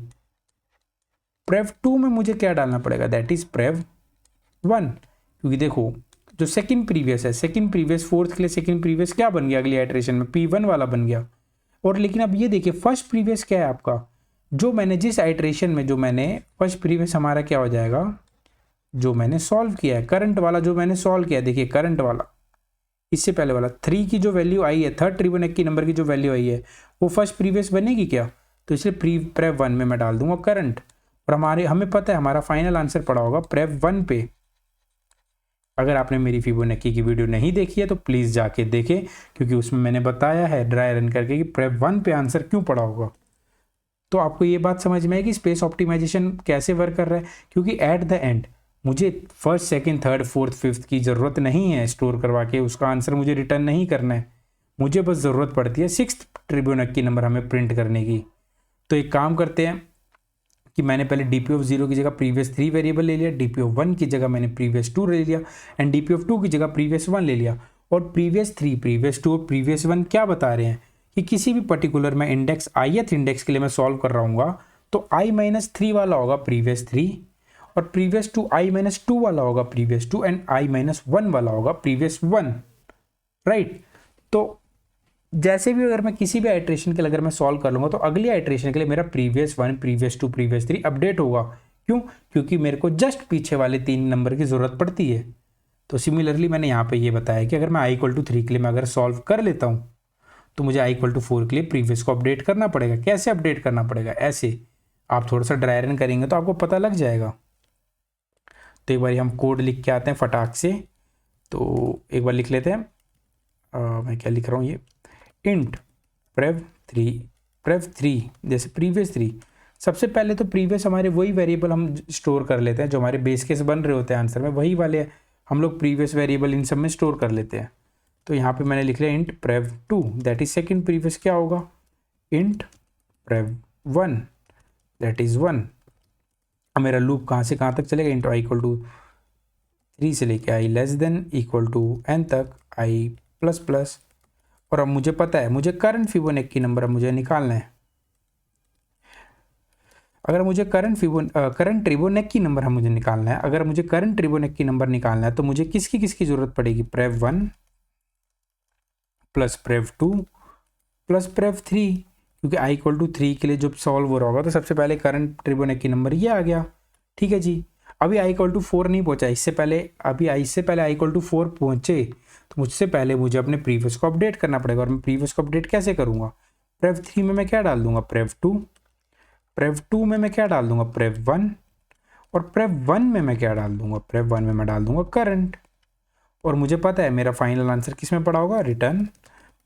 Speaker 1: prev2 में मुझे क्या डालना पड़ेगा, दैट इज prev1, क्योंकि देखो जो सेकंड प्रीवियस है, सेकंड प्रीवियस फोर्थ के लिए सेकंड प्रीवियस क्या बन गया अगली आइट्रेशन में, P1 वाला बन गया। और लेकिन अब ये देखिए फर्स्ट प्रीवियस क्या है आपका, जो मैंने जिस आइट्रेशन में जो मैंने फर्स्ट प्रीवियस हमारा क्या हो जाएगा, जो मैंने सॉल्व किया है करंट वाला, जो मैंने सॉल्व किया है, देखिए करंट वाला इससे पहले वाला 3 की जो वैल्यू आई है, थर्ड ट्रिबोनेकी नंबर की जो वैल्यू आई है वो फर्स्ट प्रीवियस बनेगी क्या, तो इसलिए prev1 में मैं डाल दूंगा करंट। और हमें पता है हमारा फाइनल आंसर पड़ा होगा prev1 पे। अगर आपने मेरी फिबोनाची की वीडियो नहीं देखी है तो प्लीज़ जाके देखें, क्योंकि उसमें मैंने बताया है ड्राई रन करके कि prev1 पे आंसर क्यों पड़ा होगा। तो आपको ये बात समझ में है कि स्पेस ऑप्टिमाइजेशन कैसे वर्क कर रहा है, क्योंकि एट द एंड मुझे first second third fourth fifth की ज़रूरत नहीं है स्टोर करवा के, उसका आंसर मुझे रिटर्न नहीं करना है, मुझे बस ज़रूरत पड़ती है सिक्स्थ ट्रिब्यूनक्की नंबर हमें प्रिंट करने की। तो एक काम करते हैं कि मैंने पहले dp(0) की जगह प्रीवियस 3 वेरिएबल ले लिया, dp(1) की जगह मैंने प्रीवियस 2 ले लिया एंड dp(2) की जगह प्रीवियस 1 ले लिया। और प्रीवियस 3, प्रीवियस 2 और प्रीवियस 1 क्या बता रहे हैं कि किसी भी पर्टिकुलर में इंडेक्स ith इंडेक्स के लिए मैं सॉल्व कर रहा हूँ तो i-3 वाला होगा प्रीवियस 3 और प्रीवियस 2 i-2 वाला होगा प्रीवियस 2 एंड i-1 वाला होगा प्रीवियस 1, राइट। तो जैसे भी अगर मैं किसी भी आइट्रेशन के लिए अगर मैं सॉल्व कर लूँगा तो अगली आइट्रेशन के लिए मेरा प्रीवियस 1, प्रीवियस 2, प्रीवियस 3 अपडेट होगा। क्यों? क्योंकि मेरे को जस्ट पीछे वाले 3 नंबर की ज़रूरत पड़ती है। तो सिमिलरली मैंने यहाँ पे ये बताया कि अगर मैं i=3 के लिए मैं अगर सॉल्व कर लेता हूँ तो मुझे i=4 के लिए प्रीवियस को अपडेट करना पड़ेगा। कैसे अपडेट करना पड़ेगा? ऐसे आप थोड़ा सा ड्राई रन करेंगे तो आपको पता लग जाएगा। तो एक बार हम कोड लिख के आते हैं फटाक से। तो एक बार लिख लेते हैं, मैं क्या लिख रहा हूँ, ये इंट prev3 जैसे प्रीवियस 3। सबसे पहले तो प्रीवियस हमारे वही वेरिएबल हम स्टोर कर लेते हैं जो हमारे बेस केस बन रहे होते हैं आंसर में, वही वाले हम लोग प्रीवियस वेरिएबल इन सब में स्टोर कर लेते हैं। तो यहाँ पे मैंने लिख लिया int prev2 that is second previous क्या होगा, इंट prev1 दैट इज 1। अब मेरा लूप कहाँ से कहाँ तक चलेगा, इंटू i=3 से लेके i<n तक i++। और अब मुझे पता है मुझे करंट फिबोनाची नंबर मुझे निकालना है। अगर मुझे करंट फिबोनाची नंबर मुझे निकालना है, अगर मुझे करंट फिबोनाची नंबर निकालना है तो मुझे किसकी ज़रूरत पड़ेगी, prev1 plus prev2 plus prev3, क्योंकि i=3 के लिए जब सॉल्व हो रहा होगा तो सबसे पहले करंट फिबोनाची नंबर ये आ गया। ठीक है जी। अभी i=4 नहीं पहुंचा, इससे पहले i=4 पहुंचे तो मुझसे पहले मुझे अपने प्रीवियस को अपडेट करना पड़ेगा। और मैं प्रीवियस को अपडेट कैसे करूंगा, prev3 में मैं क्या डाल दूंगा, prev2 में मैं क्या डाल दूंगा, prev1, और prev1 में मैं क्या डाल दूंगा, prev1 में मैं डाल दूंगा करंट। और मुझे पता है मेरा फाइनल आंसर किस में पड़ा होगा, रिटर्न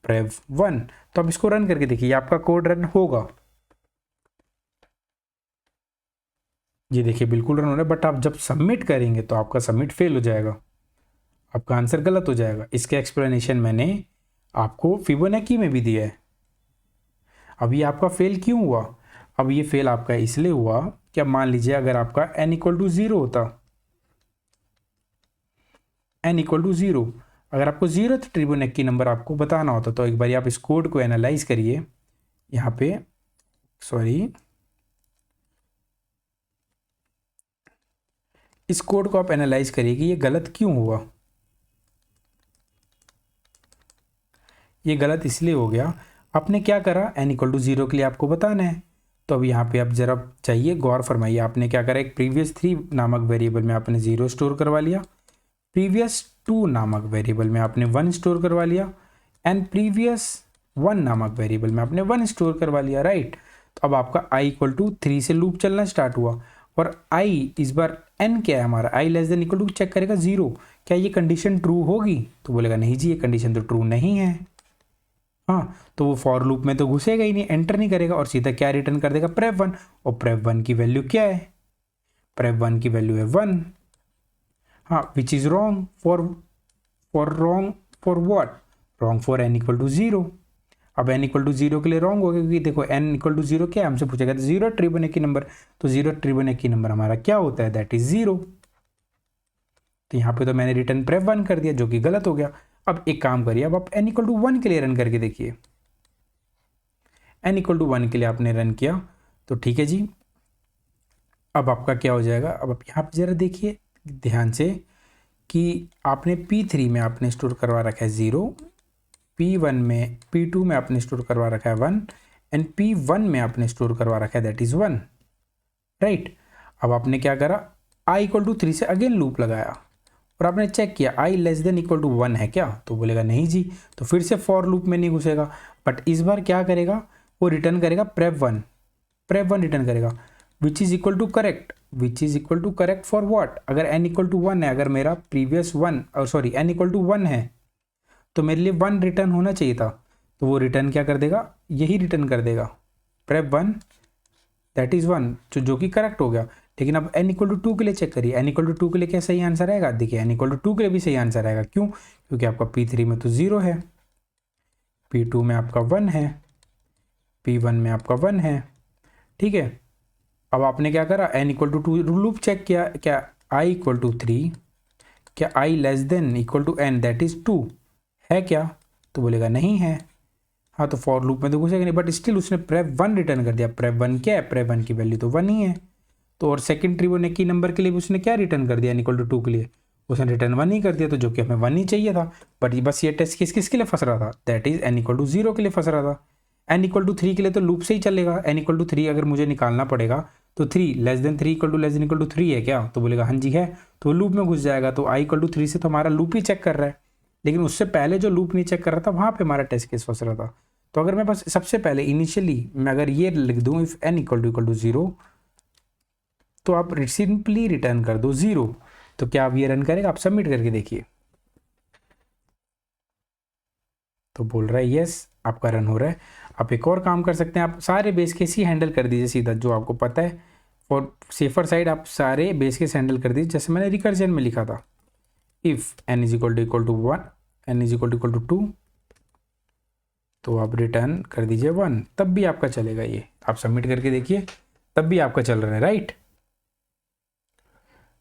Speaker 1: prev1। तो अब इसको रन करके देखिए, आपका कोड रन होगा, ये देखिए बिल्कुल रन हो रहा है। बट आप जब सबमिट करेंगे तो आपका सबमिट फेल हो जाएगा, आपका आंसर गलत हो जाएगा। इसके एक्सप्लेनेशन मैंने आपको फिबोनाची में भी दिया है। अब ये आपका फेल क्यों हुआ, अब ये फेल आपका इसलिए हुआ कि अब मान लीजिए अगर आपका n=0 होता, n=0, अगर आपको 0th फिबोनाची नंबर आपको बताना होता तो एक बार आप इस कोड को एनालाइज करिए। यहाँ पे इस कोड को आप एनालाइज करिए कि ये गलत क्यों हुआ। ये गलत इसलिए हो गया, आपने क्या करा, n=0 के लिए आपको बताना है। तो अब यहाँ पे आप जरा चाहिए गौर फरमाइए, आपने क्या करा, एक प्रीवियस 3 नामक वेरिएबल में आपने 0 स्टोर करवा लिया, प्रीवियस 2 नामक वेरिएबल में आपने 1 स्टोर करवा लिया एंड प्रीवियस 1 नामक वेरिएबल में आपने 1 स्टोर करवा लिया, राइट। तो अब आपका i=3 से लूप चलना स्टार्ट हुआ और i इस बार n क्या है हमारा, i<= चेक करेगा 0, क्या ये कंडीशन ट्रू होगी, तो बोलेगा नहीं जी ये कंडीशन तो ट्रू नहीं है। हाँ, तो वो फॉर लूप में तो घुसेगा ही नहीं, एंटर नहीं करेगा और सीधा क्या रिटर्न कर देगा, prev1। और prev1 की वैल्यू क्या है, prev1 की वैल्यू है 1। हाँ, विच is wrong for what, wrong for n=0। अब n=0 के लिए रॉन्ग हो गया, क्योंकि देखो n=0 क्या है, हमसे पूछा गया था 0th फिबोनाची नंबर, तो 0th फिबोनाची नंबर हमारा क्या होता है, दैट इज 0। तो यहाँ पे तो मैंने रिटर्न prev1 कर दिया जो कि गलत हो गया। अब एक काम करिए, अब आप n=1 के लिए रन करके देखिए, n=1 के लिए आपने रन किया तो ठीक है जी। अब आपका क्या हो जाएगा, अब आप यहाँ पे जरा देखिए ध्यान से कि आपने P3 में आपने स्टोर करवा रखा है 0, P2 में आपने स्टोर करवा रखा है 1 एंड P1 में आपने स्टोर करवा रखा है दैट इज 1, राइट। अब आपने क्या करा, i=3 से अगेन लूप लगाया और आपने चेक किया i<=1 है क्या, तो बोलेगा नहीं जी, तो फिर से फॉर लूप में नहीं घुसेगा। बट इस बार क्या करेगा, वो रिटर्न करेगा prev1 रिटर्न करेगा which is equal to correct for what, अगर n=1 है, अगर मेरा प्रीवियस 1 और सॉरी n=1 है तो मेरे लिए 1 रिटर्न होना चाहिए था, तो वो रिटर्न क्या कर देगा, यही रिटर्न कर देगा prev1 दैट इज 1, जो कि करेक्ट हो गया। लेकिन अब n इक्वल टू 2 के लिए चेक करिए, n इक्वल टू 2 के लिए क्या सही आंसर आएगा? देखिए n इक्वल टू 2 के लिए भी सही आंसर आएगा। क्यों? क्योंकि आपका P3 में तो 0 है, P2 में आपका 1 है, P1 में आपका 1 है। ठीक है, अब आपने क्या करा, n equal to 2 loop check किया, क्या i इक्वल टू 3, क्या i less than equal to n that is 2 है क्या? तो बोलेगा नहीं है। हाँ, तो फॉर लूप में तो घुसेगा नहीं, बट स्टिल उसने प्रेप 1 रिटर्न कर दिया। प्रेप 1 क्या है? प्रेप 1 की वैल्यू तो 1 ही है। तो और सेकंड फिबोनाची नंबर के लिए भी उसने क्या रिटर्न कर दिया? n इक्वल टू 2 के लिए उसने रिटर्न 1 ही कर दिया, तो जो कि हमें 1 ही चाहिए था। बट बस ये टेस्ट किसके लिए फंस रहा था? That is n equal to 0 के लिए फंस रहा था। n इक्वल टू 3 के लिए तो लूप से ही चलेगा। n इक्वल टू 3 अगर मुझे निकालना पड़ेगा तो 3 less than 3 equal to less than equal to 3 है क्या? तो बोलेगा हाँ जी है, तो लूप में घुस जाएगा। तो i इक्वल टू 3 से तो हमारा लूप ही चेक कर रहा है, लेकिन उससे पहले जो लूप नहीं चेक कर रहा था वहाँ पे हमारा टेस्ट केस फंस रहा था। तो अगर मैं बस सबसे पहले इनिशियली मैं अगर ये लिख दूँ इफ n इक्वल टू 0, तो आप सिंपली रिटर्न कर दो 0। तो क्या आप ये रन करेगा? आप सबमिट करके देखिए, तो बोल रहा है यस आपका रन हो रहा है। आप एक और काम कर सकते हैं, आप सारे बेस केस ही हैंडल कर दीजिए सीधा, जो आपको पता है फॉर सेफर साइड आप सारे बेस केस हैंडल कर दीजिए। जैसे मैंने रिकर्जन में लिखा था, if n is equal to 1, n is equal to 2, तो आप रिटर्न कर दीजिए 1, तब भी आपका चलेगा। ये आप सबमिट करके देखिए, तब भी आपका चल रहा है, राइट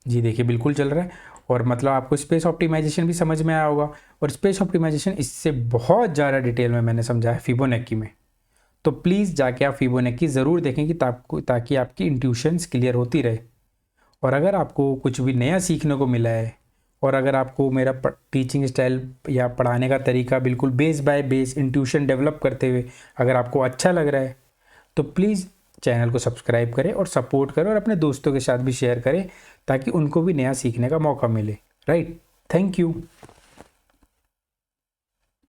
Speaker 1: जी। देखिए बिल्कुल चल रहा है। और मतलब आपको स्पेस ऑप्टिमाइजेशन भी समझ में आया होगा, और स्पेस ऑप्टिमाइजेशन इससे बहुत ज़्यादा डिटेल में मैंने समझाया फिबोनाची में। तो प्लीज़ जाके आप फिबोनाची ज़रूर देखें कि ताकि आपकी इंट्यूशंस क्लियर होती रहे। और अगर आपको कुछ भी नया सीखने को मिला है, और अगर आपको मेरा टीचिंग स्टाइल या पढ़ाने का तरीका बिल्कुल base by base intuition develop करते हुए अगर आपको अच्छा लग रहा है, तो प्लीज़ चैनल को सब्सक्राइब करें और सपोर्ट करें, और अपने दोस्तों के साथ भी शेयर करें ताकि उनको भी नया सीखने का मौका मिले, राइट। Thank you.